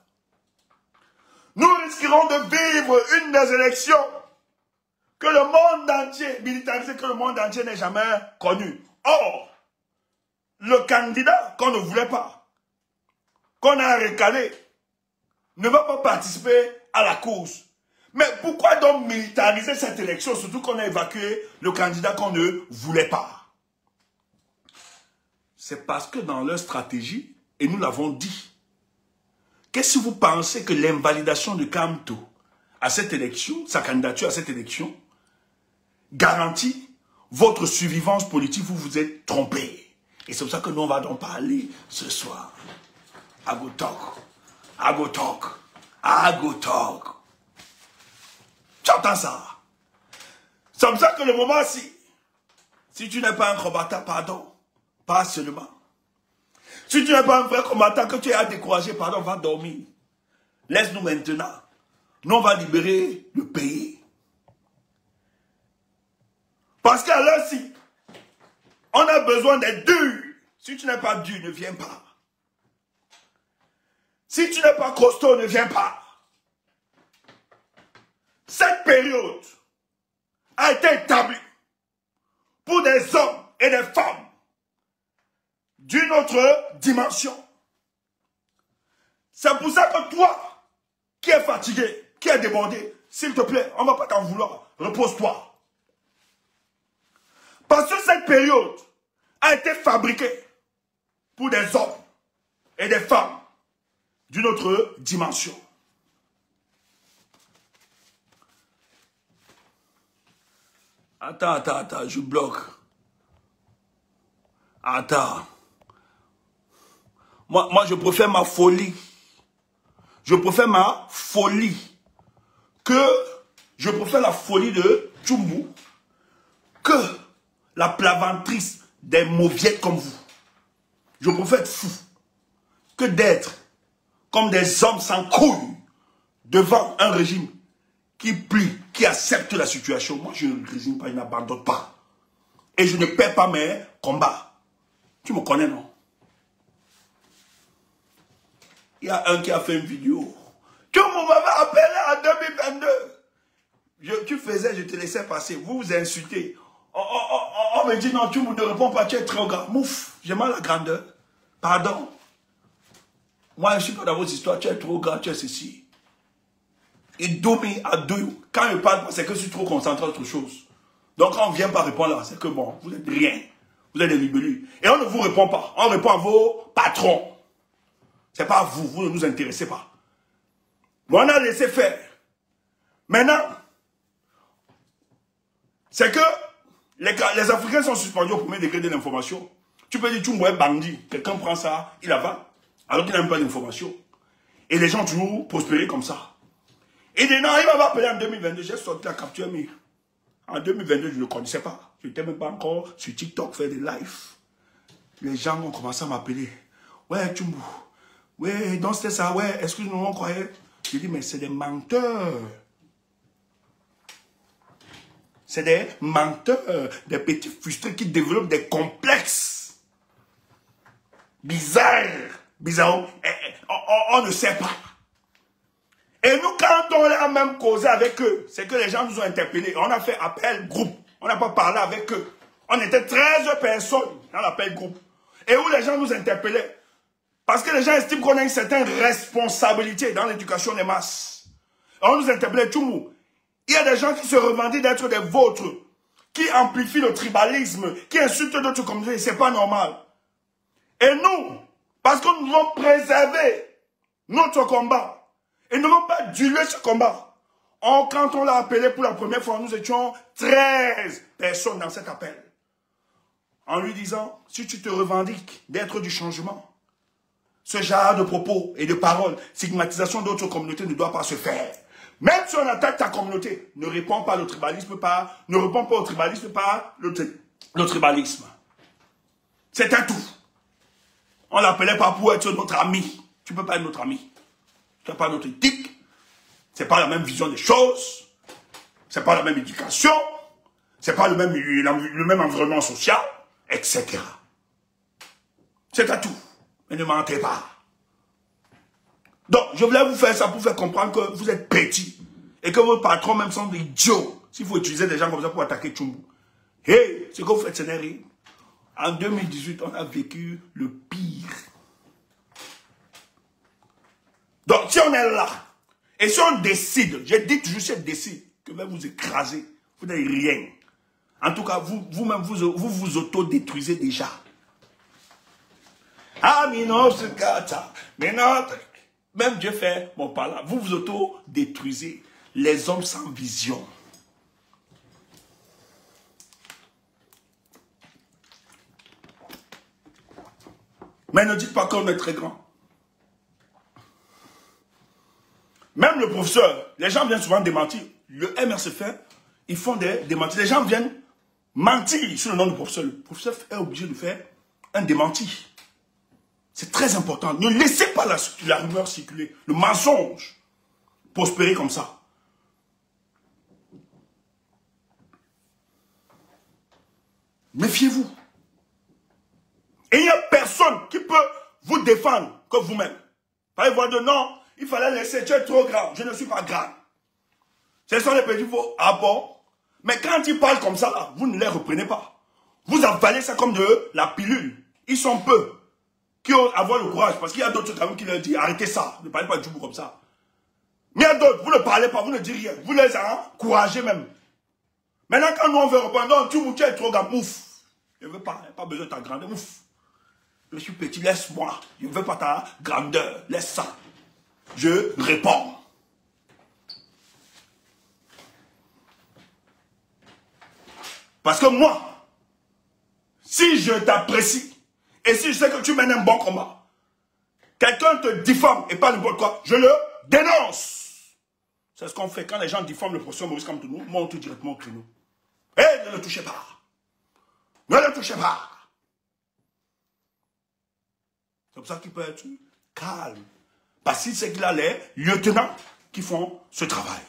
Nous risquerons de vivre une des élections que le monde entier, militarisé, que le monde entier n'ait jamais connues. Or, le candidat qu'on ne voulait pas, qu'on a recalé, ne va pas participer à la course. Mais pourquoi donc militariser cette élection, surtout qu'on a évacué le candidat qu'on ne voulait pas? C'est parce que dans leur stratégie, et nous l'avons dit, qu'est-ce que vous pensez que l'invalidation de Kamto à cette élection, sa candidature à cette élection, garantit votre survivance politique? Vous vous êtes trompé. Et c'est pour ça que nous, on va donc parler ce soir. Agotok. Agotok. Agotok. Tu entends ça? C'est comme ça que le moment-ci, si tu n'es pas un combattant, pardon, pas seulement. Si tu n'es pas un vrai combattant, que tu es à décourager, pardon, va dormir. Laisse-nous maintenant. Nous, on va libérer le pays. Parce qu'à l'heure-ci, on a besoin d'être dur. Si tu n'es pas dur, ne viens pas. Si tu n'es pas costaud, ne viens pas. Cette période a été établie pour des hommes et des femmes d'une autre dimension. C'est pour ça que toi, qui es fatigué, qui es débordé, s'il te plaît, on ne va pas t'en vouloir, repose-toi. Parce que cette période a été fabriquée pour des hommes et des femmes d'une autre dimension. Attends, je bloque. Attends. Moi, je préfère ma folie. Je préfère ma folie je préfère la folie de Tchumbu que la plaventrice des mauviettes comme vous. Je préfère être fou que d'être comme des hommes sans couilles devant un régime qui plie, qui accepte la situation. Moi, je ne résigne pas, je n'abandonne pas. Et je ne perds pas mes combats. Tu me connais, non? Il y a un qui a fait une vidéo. Tu m'avais appelé en 2022. Tu faisais, je te laissais passer. Vous vous insultez. On me dit non, tu ne réponds pas, tu es trop grand. Mouf, j'ai mal à la grandeur. Pardon. Moi, je ne suis pas dans vos histoires. Tu es trop grand, tu es ceci. Il domine à deux. Quand il parle, c'est que je suis trop concentré à autre chose. Donc quand on ne vient pas répondre là, c'est que bon, vous n'êtes rien. Vous êtes des libellus. Et on ne vous répond pas. On répond à vos patrons. Ce n'est pas à vous. Vous ne nous intéressez pas. Mais on a laissé faire. Maintenant, c'est que les Africains sont suspendus au premier degré de l'information. Tu peux dire, tu es bandit. Quelqu'un prend ça, il avale. Alors qu'il n'a même pas d'information. Et les gens toujours prospérer comme ça. Il dit non, il m'a appelé en 2022. J'ai sorti la capture mire. En 2022, je ne le connaissais pas. Je n'étais même pas encore sur TikTok faire des lives. Les gens ont commencé à m'appeler. Ouais, Tchumbu. Ouais, donc c'était ça. Ouais, excuse-nous, on croyait. J'ai dit, mais c'est des menteurs. C'est des menteurs, des petits frustrés qui développent des complexes. Bizarre. On ne sait pas. Et nous, quand on a même causé avec eux, c'est que les gens nous ont interpellés. On a fait appel groupe. On n'a pas parlé avec eux. On était 13 personnes dans l'appel groupe. Et où les gens nous interpellaient. Parce que les gens estiment qu'on a une certaine responsabilité dans l'éducation des masses. Et on nous interpellait tout le monde. Il y a des gens qui se revendiquent d'être des vôtres, qui amplifient le tribalisme, qui insultent d'autres communautés. C'est pas normal. Et nous, parce que nous devons préserver notre combat, et nous n'avons pas dilué ce combat. Quand on l'a appelé pour la première fois, nous étions 13 personnes dans cet appel. En lui disant, si tu te revendiques d'être du changement, ce genre de propos et de paroles, stigmatisation d'autres communautés ne doit pas se faire. Même si on attaque ta communauté, ne réponds pas au tribalisme par, ne réponds pas au tribalisme par le tribalisme. C'est un tout. On l'appelait pas pour être notre ami. Tu ne peux pas être notre ami. Tu n'as pas notre éthique. Ce n'est pas la même vision des choses. Ce n'est pas la même éducation. Ce n'est pas le même environnement social, etc. C'est un tout. Mais ne mentez pas. Donc, je voulais vous faire ça pour faire comprendre que vous êtes petits. Et que vos patrons même sont des idiots. S'il faut utiliser des gens comme ça pour attaquer Tchumbu. Hey, ce que vous faites, ce n'est rien. En 2018, on a vécu le pire. Donc, si on est là, et si on décide, j'ai dit toujours si on décide, que va vous écraser, vous n'avez rien. En tout cas, vous-même, vous auto-détruisez déjà. Ah, mais non, ce gars-là, mais non, même Dieu fait, bon, par là, vous auto-détruisez les hommes sans vision. Mais ne dites pas qu'on est très grand. Même le professeur, les gens viennent souvent démentir. Le MRCF, ils font des démentis. Les gens viennent mentir sur le nom du professeur. Le professeur est obligé de faire un démenti. C'est très important. Ne laissez pas la rumeur circuler. Le mensonge prospérer comme ça. Méfiez-vous. Et il n'y a personne qui peut vous défendre que vous-même. Pas voir de non, il fallait laisser, tu es trop grand. Je ne suis pas grand. Ce sont les petits faux. Ah bon? Mais quand ils parlent comme ça, là, vous ne les reprenez pas. Vous avalez ça comme de la pilule. Ils sont peu qui ont avoir le courage. Parce qu'il y a d'autres quand même qui leur disent arrêtez ça. Ne parlez pas du tout comme ça. Mais il y a d'autres, vous ne parlez pas, vous ne dites rien. Vous les encouragez même. Maintenant, quand nous on veut répondre, non, tu es trop grand, ouf. Je ne veux pas, pas besoin de ta grandeur, ouf. Je suis petit, laisse-moi. Je ne veux pas ta grandeur, laisse ça. Je réponds. Parce que moi, si je t'apprécie, et si je sais que tu mènes un bon combat, quelqu'un te diffame et pas n'importe quoi, je le dénonce. C'est ce qu'on fait quand les gens diffament le professeur Maurice Kamtounou, monte directement au créneau. Eh, ne le touchez pas. Ne le touchez pas. C'est comme ça qu'il peut être calme. Parce qu'il sait qu'il a les lieutenants qui font ce travail.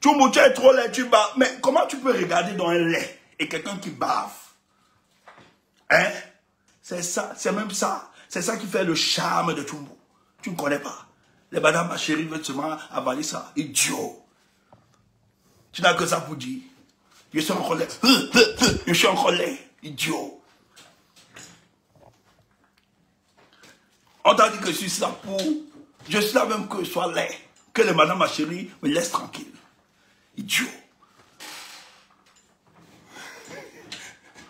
Tu es trop laid, tu baves. Mais comment tu peux regarder dans un lait et quelqu'un qui bave? Hein? C'est ça, c'est même ça. C'est ça qui fait le charme de Tchumbu. Tu ne connais pas. Les madame ma chérie veulent seulement avaler ça. Idiot. Tu n'as que ça pour dire. Je suis en colère. Je suis en colère. Idiot. On t'a dit que je suis là pour Je suis là même que je sois laid. Que les madame ma chérie me laisse tranquille. Idiot.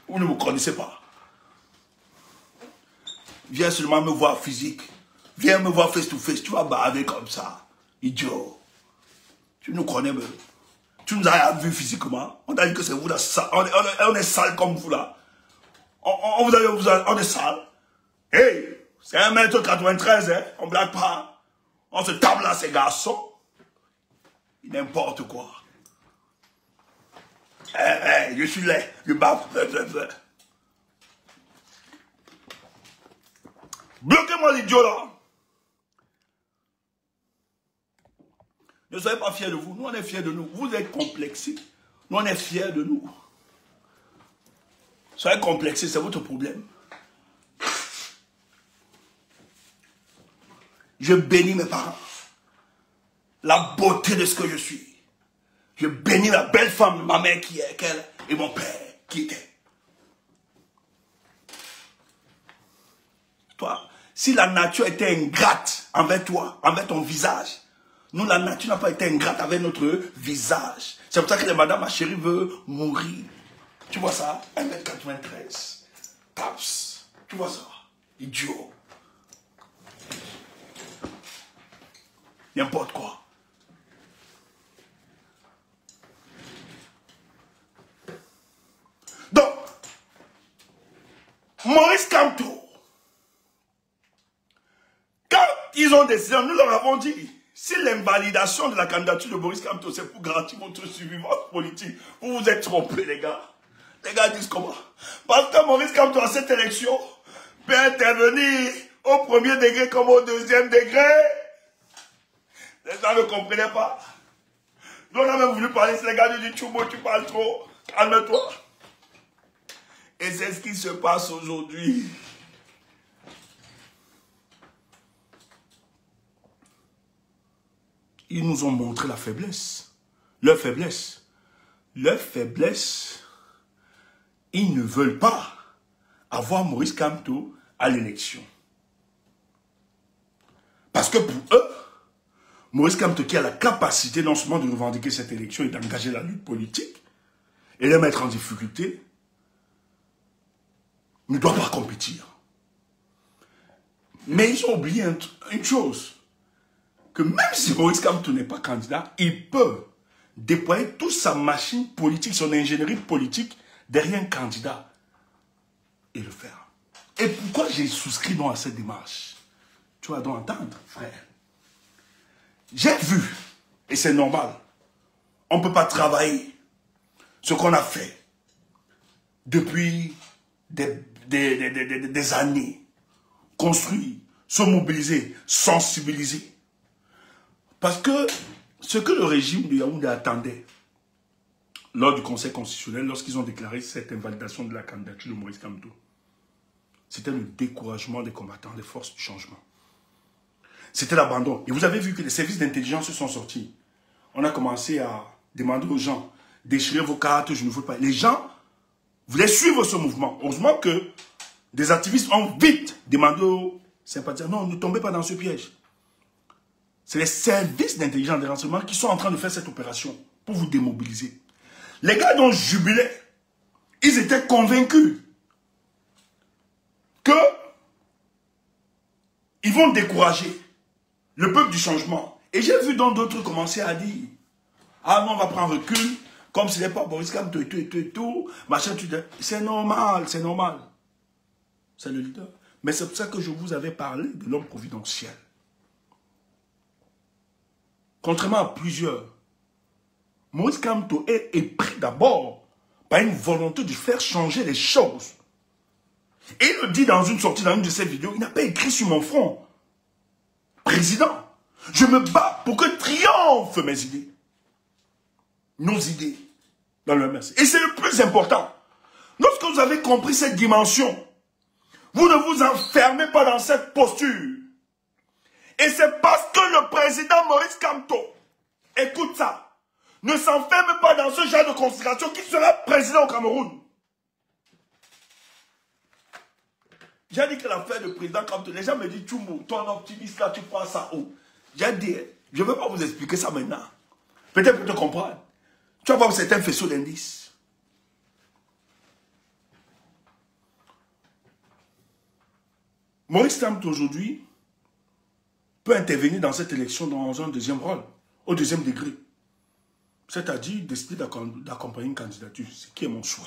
Vous ne me connaissez pas. Viens seulement me voir physique. Viens me voir face to face. Tu vas baver comme ça. Idiot. Tu nous connais même. Tu nous as vu physiquement. On a dit que c'est vous là. On est sale comme vous là. On est sale. Hey, c'est 1m93, hein. On blague pas. On se table là, ces garçons. N'importe quoi. Je suis laid. Je bave. Bloquez-moi l'idiot là. Ne soyez pas fiers de vous. Nous, on est fiers de nous. Vous êtes complexés. Nous, on est fiers de nous. Soyez complexés, c'est votre problème. Je bénis mes parents. La beauté de ce que je suis. Je bénis la belle femme, ma mère qui est, qu'elle, et mon père qui était. Toi, si la nature était ingrate envers toi, envers ton visage, nous, la nature n'a pas été ingrate avec notre visage. C'est pour ça que les madame, ma chérie, veut mourir. Tu vois ça? 1m93. Taps. Tu vois ça? Idiot. N'importe quoi. Donc, Maurice Kamto, quand ils ont décidé, nous leur avons dit, si l'invalidation de la candidature de Maurice Kamto, c'est pour garantir votre survivance politique, vous vous êtes trompés, les gars. Les gars disent comment? Parce que Maurice Kamto, à cette élection, peut intervenir au premier degré comme au deuxième degré. Les gens ne comprenaient pas. Nous, on a même voulu parler, les gars disent, Choubo, tu parles trop, calme-toi. Et c'est ce qui se passe aujourd'hui. Ils nous ont montré la faiblesse. Leur faiblesse. Leur faiblesse, ils ne veulent pas avoir Maurice Kamto à l'élection. Parce que pour eux, Maurice Kamto qui a la capacité non seulement de revendiquer cette élection et d'engager la lutte politique et les mettre en difficulté, ne doit pas compétir. Mais ils ont oublié une chose, que même si Maurice Kamto n'est pas candidat, il peut déployer toute sa machine politique, son ingénierie politique derrière un candidat et le faire. Et pourquoi j'ai souscrit donc à cette démarche? Tu vas donc entendre, frère. J'ai vu, et c'est normal, on ne peut pas travailler ce qu'on a fait depuis des années, construire, se mobiliser, sensibiliser. Parce que ce que le régime de Yaoundé attendait lors du Conseil constitutionnel, lorsqu'ils ont déclaré cette invalidation de la candidature de Maurice Kamto, c'était le découragement des combattants, des forces du changement. C'était l'abandon. Et vous avez vu que les services d'intelligence se sont sortis. On a commencé à demander aux gens, déchirez vos cartes, je ne veux pas. Les gens voulaient suivre ce mouvement. Heureusement que des activistes ont vite demandé aux sympathisants, non, ne tombez pas dans ce piège. C'est les services d'intelligence et de renseignement qui sont en train de faire cette opération pour vous démobiliser. Les gars dont je jubilais, ils étaient convaincus que ils vont décourager le peuple du changement. Et j'ai vu dans d'autres commencer à dire, ah non, on va prendre recul, comme ce n'est pas Maurice Kamto et tout, machin, c'est normal, c'est normal. C'est le leader. Mais c'est pour ça que je vous avais parlé de l'homme providentiel. Contrairement à plusieurs, Maurice Kamto est pris d'abord par une volonté de faire changer les choses. Et il le dit dans une sortie, dans une de ses vidéos, il n'a pas écrit sur mon front. Président, je me bats pour que triomphent mes idées. Nos idées dans le MS. Et c'est le plus important. Lorsque vous avez compris cette dimension, vous ne vous enfermez pas dans cette posture. Et c'est parce que le président Maurice Kamto, écoute ça, ne s'enferme pas dans ce genre de considération qu'il sera président au Cameroun. J'ai dit que l'affaire de président Kamto, les gens me disent, Tchoumou, ton optimiste là, tu prends ça où? J'ai dit, je ne vais pas vous expliquer ça maintenant. Peut-être pour te comprendre. Tu vas voir que c'est un faisceau d'indices. Maurice Kamto aujourd'hui peut intervenir dans cette élection dans un deuxième rôle, au deuxième degré. C'est-à-dire décider d'accompagner une candidature, ce qui est mon souhait.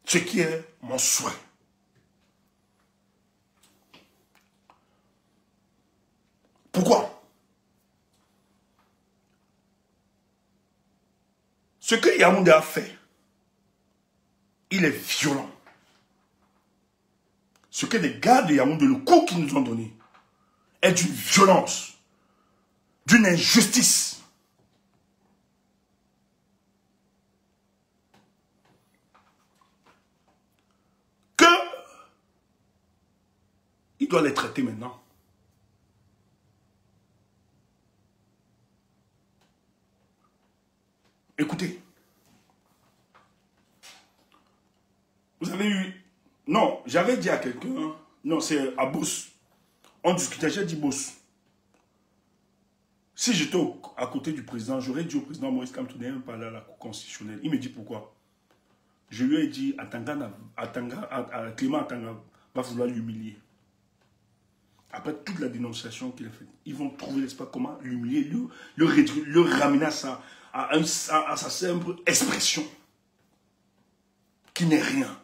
Ce qui est mon souhait. Pourquoi? Ce que Yaoundé a fait, il est violent. Ce que les gars de Yaoundé, le coup qu'ils nous ont donné, est d'une violence, d'une injustice. Que il doit les traiter maintenant. Écoutez, vous avez eu... Non, j'avais dit à quelqu'un, non, c'est à Boss. On discutait, j'ai dit Boss. Si j'étais à côté du président, j'aurais dit au président Maurice Kamto de parler à la Cour constitutionnelle. Il me dit pourquoi. Je lui ai dit, Clément Atanga va vouloir l'humilier. Après toute la dénonciation qu'il a faite, ils vont trouver l'espace comment l'humilier, le ramener à sa simple expression, qui n'est rien,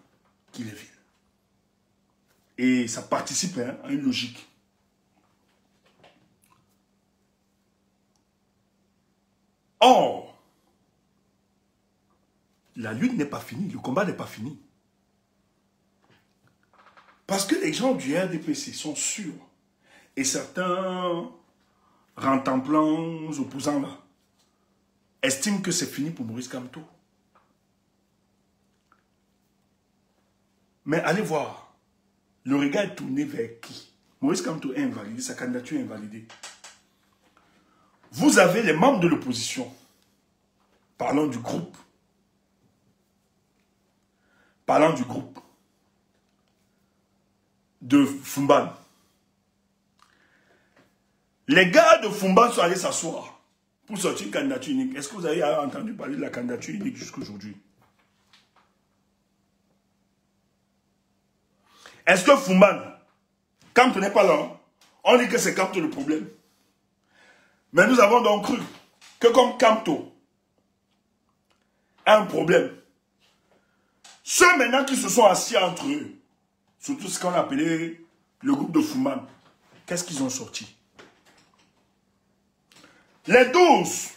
qu'il est vil. Et ça participe à une logique. Or, la lutte n'est pas finie, le combat n'est pas fini. Parce que les gens du RDPC sont sûrs, et certains rentemplants opposants là, estiment que c'est fini pour Maurice Kamto. Mais allez voir, le regard est tourné vers qui? Maurice Kamto est invalidé, sa candidature est invalidée. Vous avez les membres de l'opposition, parlant du groupe, de Fumban. Les gars de Fumban sont allés s'asseoir pour sortir une candidature unique. Est-ce que vous avez entendu parler de la candidature unique jusqu'aujourd'hui? Est-ce que Fumban, Kamto n'est pas là, on dit que c'est Kamto le problème. Mais nous avons donc cru que comme Kamto a un problème, ceux maintenant qui se sont assis entre eux, surtout ce qu'on appelait le groupe de Fumban, qu'est-ce qu'ils ont sorti? Les 12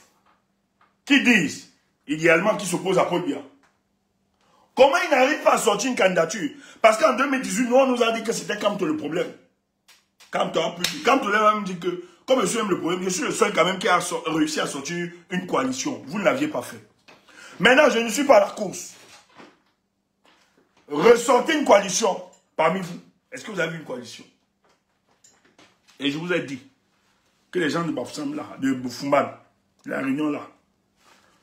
qui disent, idéalement, qui s'opposent à Paul Biya, comment ils n'arrivent pas à sortir une candidature? Parce qu'en 2018, nous, on nous a dit que c'était Kamto le problème. Kamto a même dit que, comme je suis même le problème, je suis le seul quand même qui a réussi à sortir une coalition. Vous ne l'aviez pas fait. Maintenant, je ne suis pas à la course. Ressortez une coalition parmi vous. Est-ce que vous avez vu une coalition? Et je vous ai dit que les gens de Bafoussam là, de Fumban, la réunion là,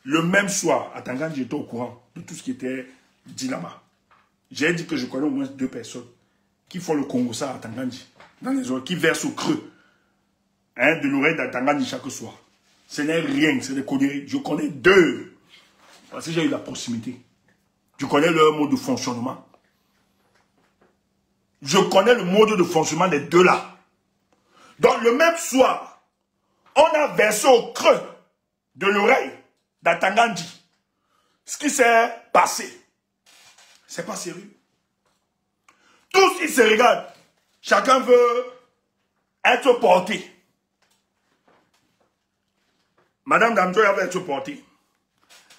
le même soir, à Tangandji, j'étais au courant de tout ce qui était dit là-bas. J'ai dit que je connais au moins 2 personnes qui font le Congo ça à Tangandji, dans les zones, qui versent au creux de l'oreille d'Atangandji chaque soir. Ce n'est rien, c'est des conneries. Je connais 2. Parce que j'ai eu la proximité. Je connais leur mode de fonctionnement. Je connais le mode de fonctionnement des 2 là. Donc le même soir, on a versé au creux de l'oreille d'Atangandji ce qui s'est passé. C'est pas sérieux. Tous ils se regardent. Chacun veut être porté. Madame Damjoya va être portée.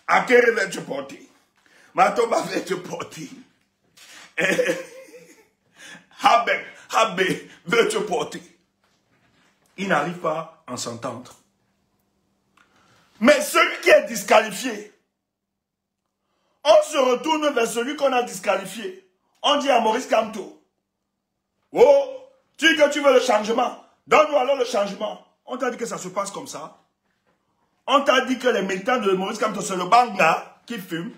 Akere va être portée. Matoba va être portée. Habe va être porté. Ils n'arrivent pas à s'entendre. Mais celui qui est disqualifié, on se retourne vers celui qu'on a disqualifié. On dit à Maurice Kamto, oh, tu dis que tu veux le changement. Donne-nous alors le changement. On t'a dit que ça se passe comme ça. On t'a dit que les militants de Maurice Kamto, c'est le banga qui fume.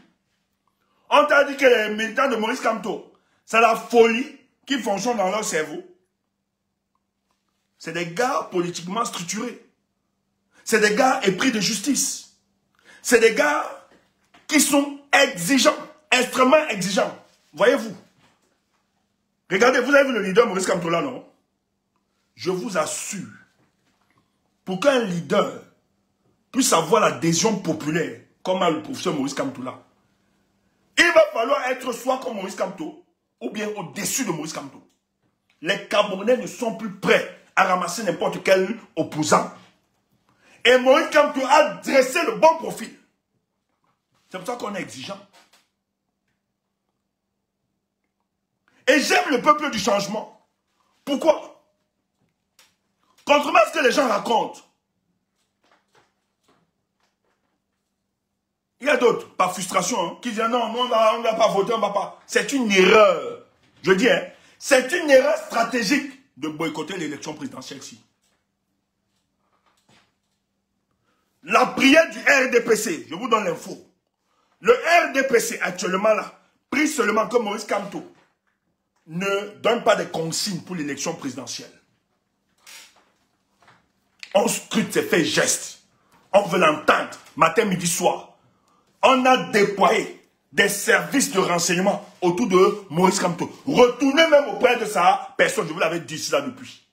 On t'a dit que les militants de Maurice Kamto, c'est la folie qui fonctionne dans leur cerveau. c'est des gars politiquement structurés. C'est des gars épris de justice. C'est des gars qui sont exigeants, extrêmement exigeants. Voyez-vous. Regardez, vous avez vu le leader Maurice Kamto là, non? Je vous assure, pour qu'un leader puisse avoir l'adhésion populaire, comme a le professeur Maurice Kamto là, il va falloir être soit comme Maurice Kamto, ou bien au-dessus de Maurice Kamto. Les Camerounais ne sont plus prêts à ramasser n'importe quel opposant. Et Maurice Kamto a dressé le bon profil. C'est pour ça qu'on est exigeant. Et j'aime le peuple du changement. Pourquoi? Contrairement à ce que les gens racontent, il y a d'autres, par frustration, hein, qui disent non, on ne va pas voter, on ne va pas. C'est une erreur. Je dis, hein, c'est une erreur stratégique de boycotter l'élection présidentielle ici. La prière du RDPC, je vous donne l'info. Le RDPC actuellement là, pris seulement comme Maurice Kamto, ne donne pas de consignes pour l'élection présidentielle. On scrute ses faits et gestes. On veut l'entendre matin, midi, soir. On a déployé des services de renseignement autour de Maurice Kamto. Retournez même auprès de sa personne, je vous l'avais dit cela depuis.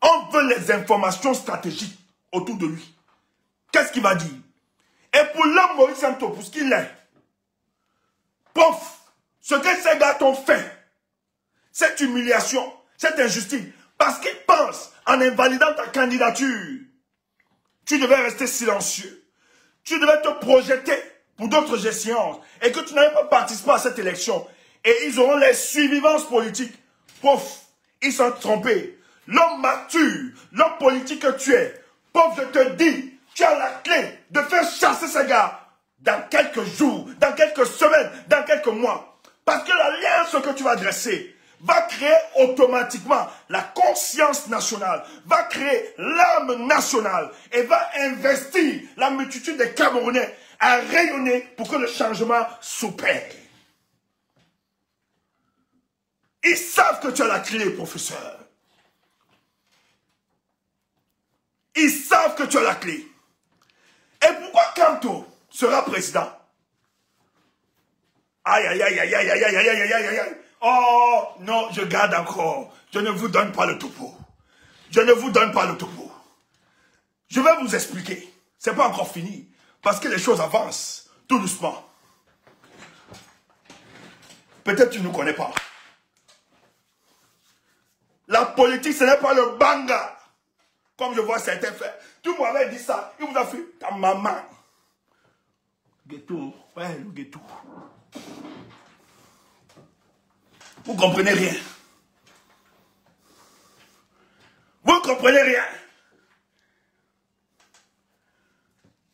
On veut les informations stratégiques autour de lui. Qu'est-ce qu'il va dire? Et pour l'homme Maurice Kamto, pour ce qu'il est, pof, ce que ces gars t'ont fait, cette humiliation, cette injustice, parce qu'ils pensent en invalidant ta candidature, tu devais rester silencieux. Tu devais te projeter pour d'autres échéances et que tu n'avais pas participé à cette élection. Et ils auront les survivances politiques. Pouf, ils sont trompés. L'homme mature, l'homme politique que tu es, pouf, je te dis, tu as la clé de faire chasser ces gars dans quelques jours, dans quelques semaines, dans quelques mois. Parce que l'alliance que tu vas dresser va créer automatiquement la conscience nationale, va créer l'âme nationale et va investir la multitude des Camerounais à rayonner pour que le changement s'opère. Ils savent que tu as la clé, professeur. Ils savent que tu as la clé. Et pourquoi Kamto sera président? Aïe, aïe, aïe, aïe, aïe, aïe, aïe, aïe, aïe, aïe, aïe. Oh, non, je garde encore. Je ne vous donne pas le topo. Je ne vous donne pas le topo. Je vais vous expliquer. Ce n'est pas encore fini. Parce que les choses avancent tout doucement. Peut-être tu ne nous connais pas. La politique, ce n'est pas le banga. Comme je vois certains faire. Tout le monde avait dit ça. Il vous a fait ta maman. Ghetto. Ouais, le ghetto. Vous ne comprenez rien. Vous ne comprenez rien.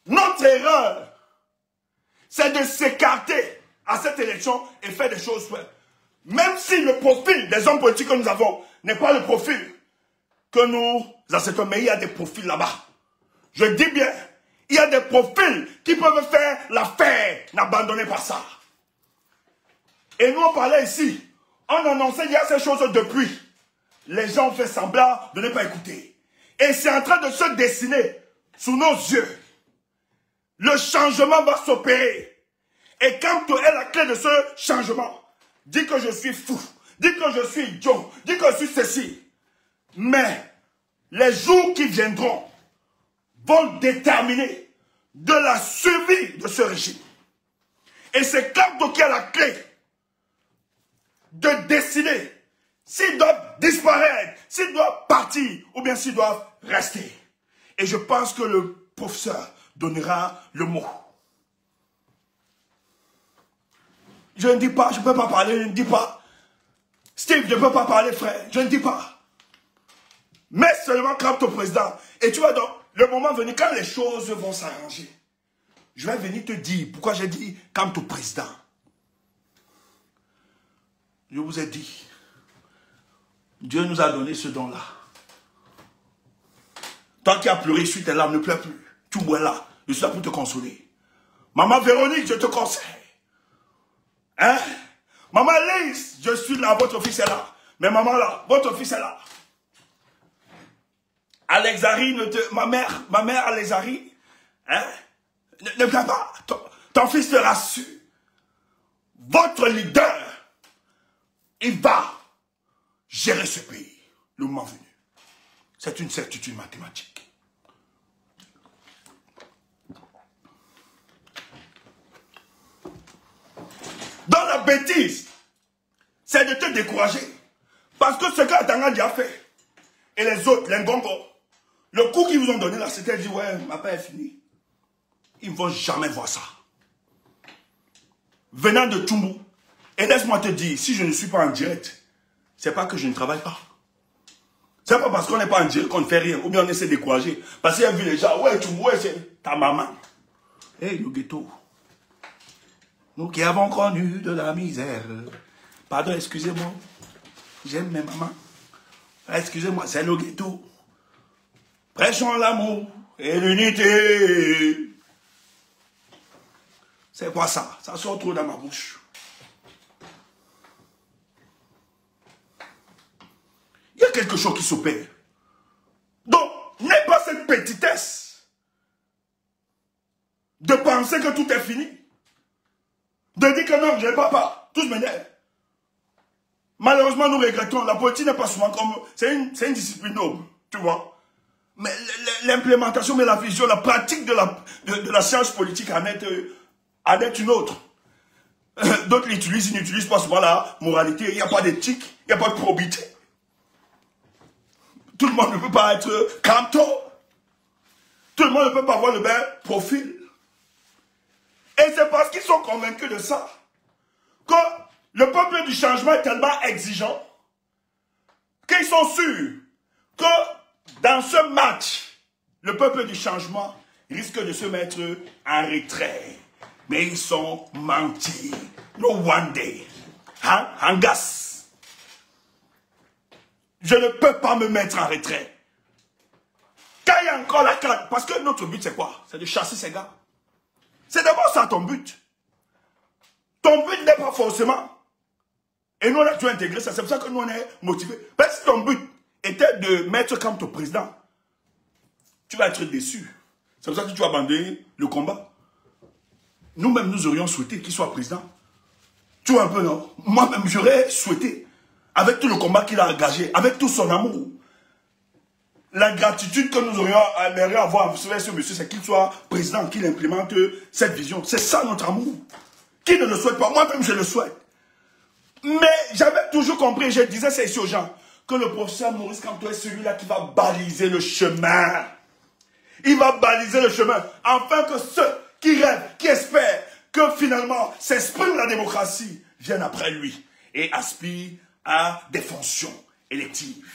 Notre erreur, c'est de s'écarter à cette élection et faire des choses. Même si le profil des hommes politiques que nous avons n'est pas le profil que nous acceptons, mais il y a des profils là-bas. Je dis bien, il y a des profils qui peuvent faire l'affaire. N'abandonnez pas ça. Et nous, on parlait ici. On annonçait il y a ces choses depuis. Les gens ont fait semblant de ne pas écouter. Et c'est en train de se dessiner sous nos yeux. Le changement va s'opérer. Et quand tu es la clé de ce changement, dis que je suis fou, dis que je suis idiot, dis que je suis ceci. Mais les jours qui viendront vont déterminer de la survie de ce régime. Et c'est Kamto qui a la clé de décider s'ils doivent disparaître, s'ils doivent partir ou bien s'ils doivent rester. Et je pense que le professeur donnera le mot. Je ne dis pas, je ne peux pas parler, je ne dis pas. Steve, je ne peux pas parler, frère, je ne dis pas. Mais seulement quand au président. Et tu vois donc, le moment venu, quand les choses vont s'arranger, je vais venir te dire pourquoi j'ai dit quand au président. Je vous ai dit, Dieu nous a donné ce don-là. Toi qui as pleuré sur tes larmes, ne pleure plus. Tu bois là, je suis là pour te consoler. Maman Véronique, je te conseille. Hein? Maman Lise, je suis là, votre fils est là. Mais maman là, votre fils est là. Alexari, ma mère Alexari, hein, ne viens pas. Ton fils te rassure. Votre leader, il va gérer ce pays le moment venu. C'est une certitude mathématique. Dans la bêtise, c'est de te décourager. Parce que ce qu'Atangandi a fait, et les autres, les Ngongo, le coup qu'ils vous ont donné là, c'était de dire, ouais, ma paix est finie. Ils ne vont jamais voir ça. Venant de Tumbu, et laisse-moi te dire, si je ne suis pas en direct, c'est pas que je ne travaille pas. C'est pas parce qu'on n'est pas en direct qu'on ne fait rien, ou bien on essaie de décourager. Parce qu'il y a vu les gens, ouais, Tumbu, ouais, c'est ta maman. Hé, le ghetto. Nous qui avons connu de la misère. Pardon, excusez-moi. J'aime mes mamans. Excusez-moi, c'est le ghetto. Prêchons l'amour et l'unité. C'est quoi ça? Ça sort trop dans ma bouche. Il y a quelque chose qui s'opère. Donc, n'aie pas cette petitesse de penser que tout est fini. De dire que non, je n'ai pas. Tout se m'énerve. Malheureusement, nous regrettons. La politique n'est pas souvent comme... C'est une discipline noble, tu vois. Mais l'implémentation, mais la vision, la pratique de la science politique en est une autre. D'autres l'utilisent, ils n'utilisent pas souvent la moralité. Il n'y a pas d'éthique, il n'y a pas de probité. Tout le monde ne peut pas être canto. Tout le monde ne peut pas avoir le même profil. Et c'est parce qu'ils sont convaincus de ça que le peuple du changement est tellement exigeant qu'ils sont sûrs que dans ce match, le peuple du changement risque de se mettre en retrait. Mais ils sont mentis. No one day. Hein? Angas. Je ne peux pas me mettre en retrait. Quand il y a encore la carte, parce que notre but c'est quoi? C'est de chasser ces gars. C'est d'abord ça ton but. Ton but n'est pas forcément. Et nous on a dû intégrer ça. C'est pour ça que nous on est motivés. Parce que si ton but était de mettre comme ton président, tu vas être déçu. C'est pour ça que tu vas abandonner le combat. Nous-mêmes, nous aurions souhaité qu'il soit président. Tu vois un peu, non? Moi-même, j'aurais souhaité, avec tout le combat qu'il a engagé, avec tout son amour, la gratitude que nous aurions aimé avoir envers ce monsieur, c'est qu'il soit président, qu'il implémente cette vision. C'est ça notre amour. Qui ne le souhaite pas? Moi-même, je le souhaite. Mais j'avais toujours compris, je disais ça ici aux gens, que le professeur Maurice Kamto est celui-là qui va baliser le chemin. Il va baliser le chemin, afin que ceux qui rêvent, qui espèrent que finalement s'exprime la démocratie viennent après lui et aspirent à des fonctions électives.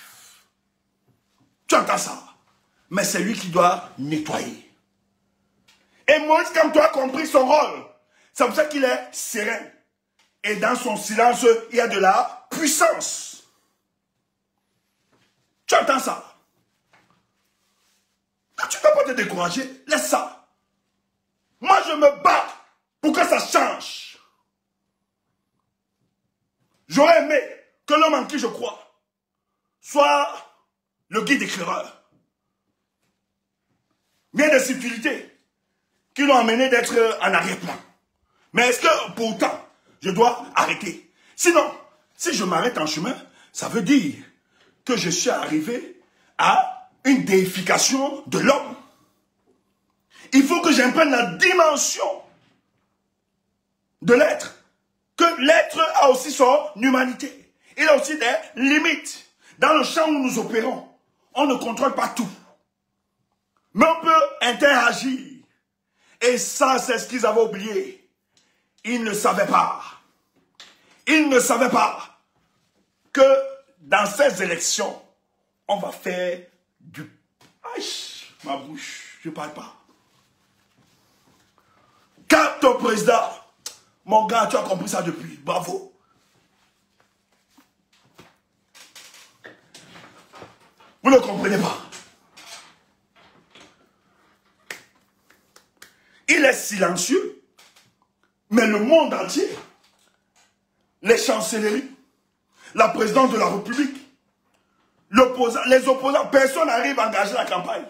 Tu entends ça? Mais c'est lui qui doit nettoyer. Et Maurice Kamto a compris son rôle. C'est pour ça qu'il est serein. Et dans son silence, il y a de la puissance. Tu entends ça? Tu ne peux pas te décourager. Laisse ça. Moi, je me bats pour que ça change. J'aurais aimé que l'homme en qui je crois soit le guide éclaireur. Il y a des subtilités qui l'ont amené d'être en arrière-plan. Mais est-ce que pourtant, je dois arrêter? Sinon, si je m'arrête en chemin, ça veut dire que je suis arrivé à une déification de l'homme. Il faut que j'imprègne la dimension de l'être. Que l'être a aussi son humanité. Il a aussi des limites. Dans le champ où nous opérons, on ne contrôle pas tout. Mais on peut interagir. Et ça, c'est ce qu'ils avaient oublié. Ils ne savaient pas. Ils ne savaient pas que dans ces élections, on va faire du... Aïe, ma bouche, je ne parle pas. Quand ton président, mon gars, tu as compris ça depuis. Bravo. Vous ne comprenez pas. Il est silencieux, mais le monde entier, les chancelleries, la présidente de la République, le les opposants, personne n'arrive à engager la campagne.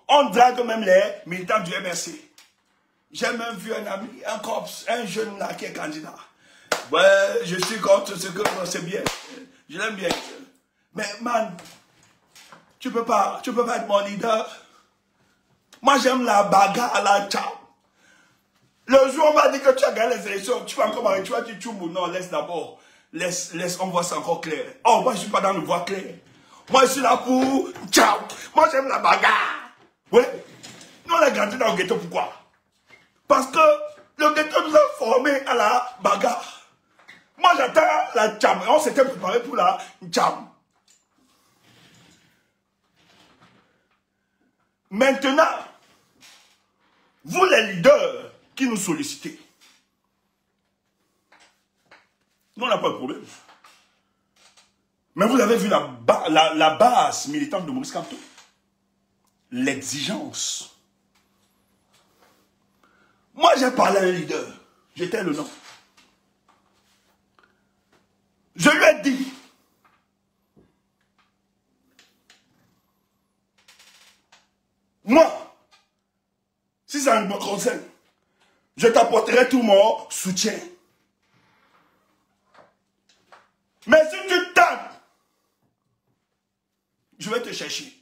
On drague même les militants du MRC. J'ai même vu un ami, un corps, un jeune là qui est candidat. Ouais, je suis contre ce que c'est bien. Je l'aime bien. Mais man, tu peux pas être mon leader. Moi j'aime la bagarre à la tchap. Le jour où on m'a dit que tu as gagné les élections, tu vas encore m'arrêter, tu vas dire Tchoumou, non, laisse d'abord. Laisse, on voit ça encore clair. Oh, moi je suis pas dans le voie clair. Moi je suis là pour ciao. Moi j'aime la bagarre. Ouais. Nous on a grandi dans le ghetto, pourquoi? Parce que le ghetto nous a formés à la bagarre. Moi j'attends la tcham. On s'était préparé pour la tcham. Maintenant, vous les leaders qui nous sollicitez, nous on n'a pas de problème. Mais vous avez vu la base militante de Maurice Kamto? L'exigence. Moi j'ai parlé à un leader, j'étais le nom. Je lui ai dit, moi, si ça me concerne, je t'apporterai tout mon soutien. Mais si tu tapes, je vais te chercher.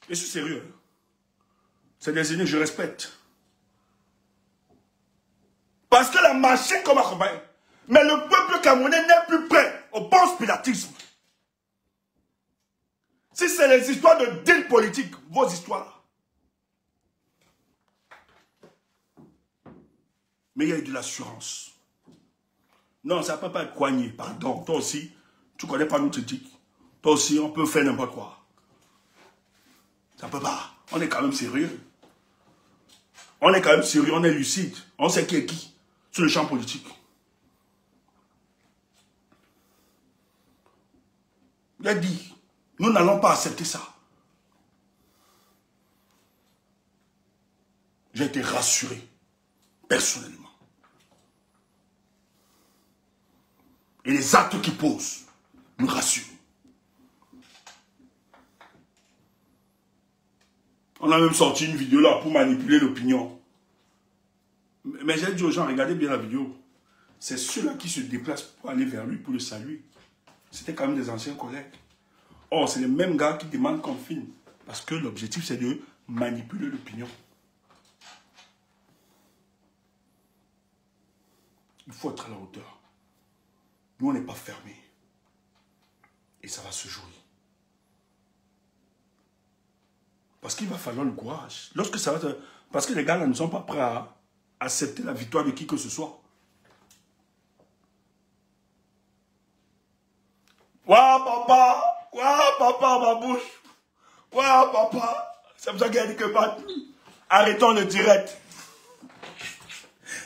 Je suis sérieux. C'est des aînés, je respecte. Parce que la machine comme accompagne. Mais le peuple camerounais n'est plus prêt au post-pilatisme. Si c'est les histoires de deal politique, vos histoires. Mais il y a eu de l'assurance. Non, ça ne peut pas être coigné, pardon. Toi aussi, tu ne connais pas notre éthique. Toi aussi, on peut faire n'importe quoi. Ça ne peut pas. On est quand même sérieux. On est quand même sérieux, on est lucide. On sait qui est qui sur le champ politique. Il a dit, nous n'allons pas accepter ça. J'ai été rassuré, personnellement. Et les actes qu'ils posent me rassurent. On a même sorti une vidéo là pour manipuler l'opinion. Mais j'ai dit aux gens, regardez bien la vidéo. C'est ceux-là qui se déplacent pour aller vers lui, pour le saluer. C'était quand même des anciens collègues. Or, c'est les mêmes gars qui demandent qu'on filme. Parce que l'objectif, c'est de manipuler l'opinion. Il faut être à la hauteur. Nous, on n'est pas fermés. Et ça va se jouer. Parce qu'il va falloir le courage. Lorsque ça va te... Parce que les gars là ne sont pas prêts à accepter la victoire de qui que ce soit. Ouah papa, ma bouche. Ouah papa. C'est pour ça qu'il a dit que arrêtons le direct.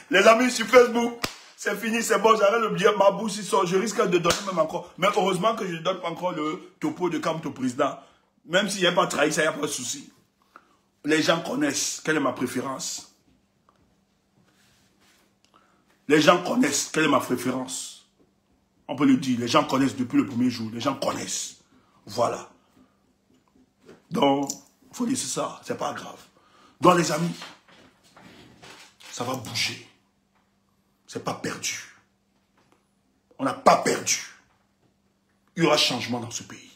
Les amis sur Facebook, c'est fini, c'est bon, j'arrête le dire, ma bouche, je risque de donner même encore. Mais heureusement que je ne donne pas encore le topo de Kamto président. Même s'il n'y a pas trahi, ça n'y a pas de souci. Les gens connaissent quelle est ma préférence. Les gens connaissent quelle est ma préférence. On peut le dire, les gens connaissent depuis le premier jour. Les gens connaissent. Voilà. Donc, il faut laisser ça, c'est pas grave. Donc les amis, ça va bouger. C'est pas perdu. On n'a pas perdu. Il y aura changement dans ce pays.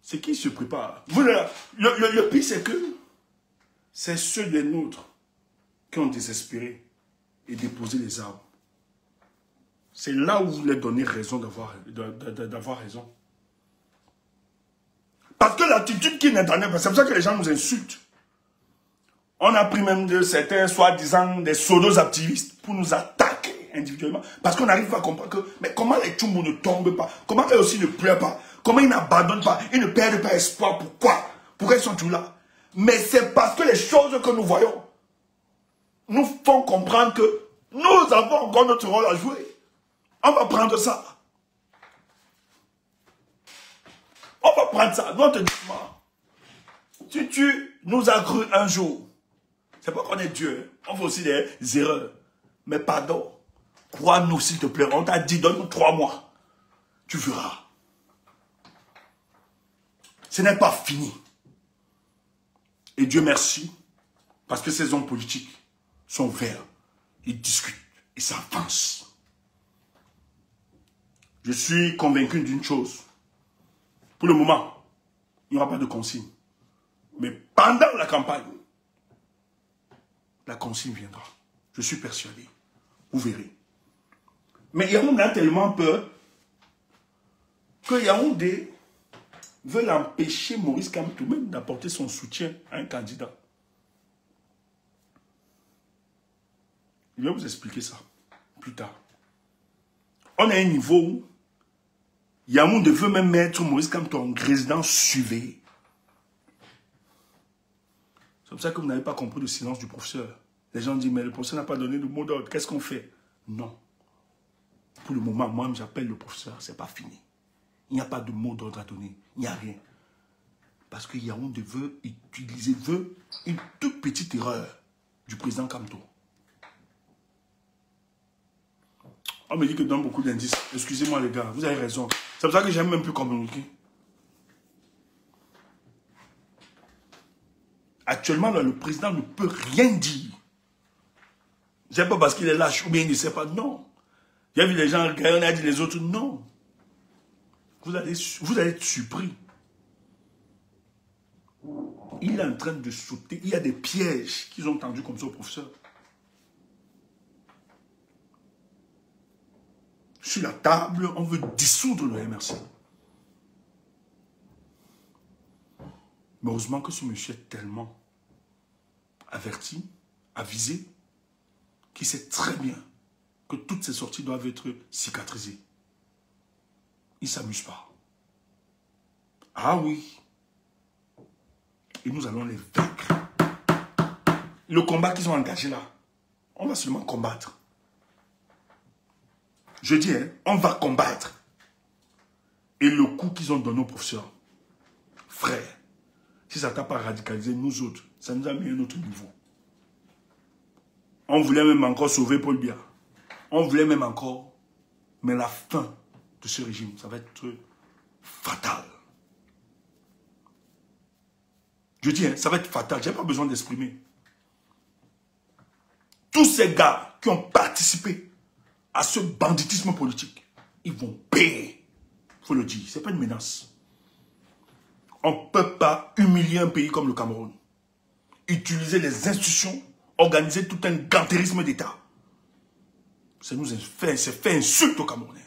C'est qui se prépare. Le pire, c'est que c'est ceux des nôtres qui ont désespéré et déposé les armes. C'est là où vous voulez donner raison d'avoir raison. Parce que l'attitude qui n'est pas, c'est pour ça que les gens nous insultent. On a pris même de certains, soi-disant, des pseudo-activistes pour nous attaquer individuellement. Parce qu'on n'arrive pas à comprendre que, mais comment les Tchoumou ne tombent pas? Comment eux aussi ne pleurent pas? Comment ils n'abandonnent pas? Ils ne perdent pas espoir. Pourquoi? Pourquoi ils sont tous là? Mais c'est parce que les choses que nous voyons nous font comprendre que nous avons encore notre rôle à jouer. On va prendre ça. On va prendre ça. Nous, on te dit, si tu nous as cru un jour, c'est pas qu'on est Dieu. On fait aussi des erreurs. Mais pardon. Crois-nous, s'il te plaît. On t'a dit, donne-nous 3 mois. Tu verras. Ce n'est pas fini. Et Dieu merci, parce que ces hommes politiques sont verts. Ils discutent et ça avance. Je suis convaincu d'une chose. Pour le moment, il n'y aura pas de consigne. Mais pendant la campagne, la consigne viendra. Je suis persuadé. Vous verrez. Mais Yaoundé a tellement peur que Yaoundé veut empêcher Maurice Kamto même d'apporter son soutien à un candidat. Je vais vous expliquer ça plus tard. On est à un niveau où Yaoundé veut même mettre Maurice Kamto en résidence surveillée. C'est comme ça que vous n'avez pas compris le silence du professeur. Les gens disent, mais le professeur n'a pas donné de mot d'ordre. Qu'est-ce qu'on fait? Non. Pour le moment, moi-même, j'appelle le professeur. Ce n'est pas fini. Il n'y a pas de mot d'ordre à donner. Il n'y a rien. Parce que Yaoundé veut utiliser une toute petite erreur du président Kamto. On me dit que donne beaucoup d'indices. Excusez-moi les gars, vous avez raison. C'est pour ça que j'aime même plus communiquer. Actuellement, là, le président ne peut rien dire. C'est pas parce qu'il est lâche ou bien il ne sait pas. Non. J'ai vu les gens, on a dit les autres. Non. Vous allez être surpris. Il est en train de sauter. Il y a des pièges qu'ils ont tendus comme ça au professeur. Sur la table, on veut dissoudre le MRC. Mais heureusement que ce monsieur est tellement averti, avisé, qu'il sait très bien que toutes ces sorties doivent être cicatrisées. Il ne s'amuse pas. Ah oui. Et nous allons les vaincre. Le combat qu'ils ont engagé là, on va seulement combattre. Je dis, hein, on va combattre. Et le coup qu'ils ont donné au professeur, frère, si ça t'a pas radicalisé, nous autres, ça nous a mis à un autre niveau. On voulait même encore sauver Paul Biya. On voulait même encore, mais la fin de ce régime, ça va être fatal. Je dis, hein, ça va être fatal, je n'ai pas besoin d'exprimer. Tous ces gars qui ont participé à ce banditisme politique, ils vont payer. Il faut le dire, ce n'est pas une menace. On ne peut pas humilier un pays comme le Cameroun. Utiliser les institutions, organiser tout un gantérisme d'État. C'est fait insulte aux Camerounais.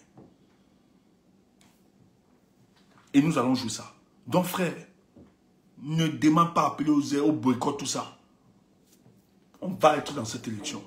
Et nous allons jouer ça. Donc frère, ne demande pas appeler au boycott, tout ça. On va être dans cette élection.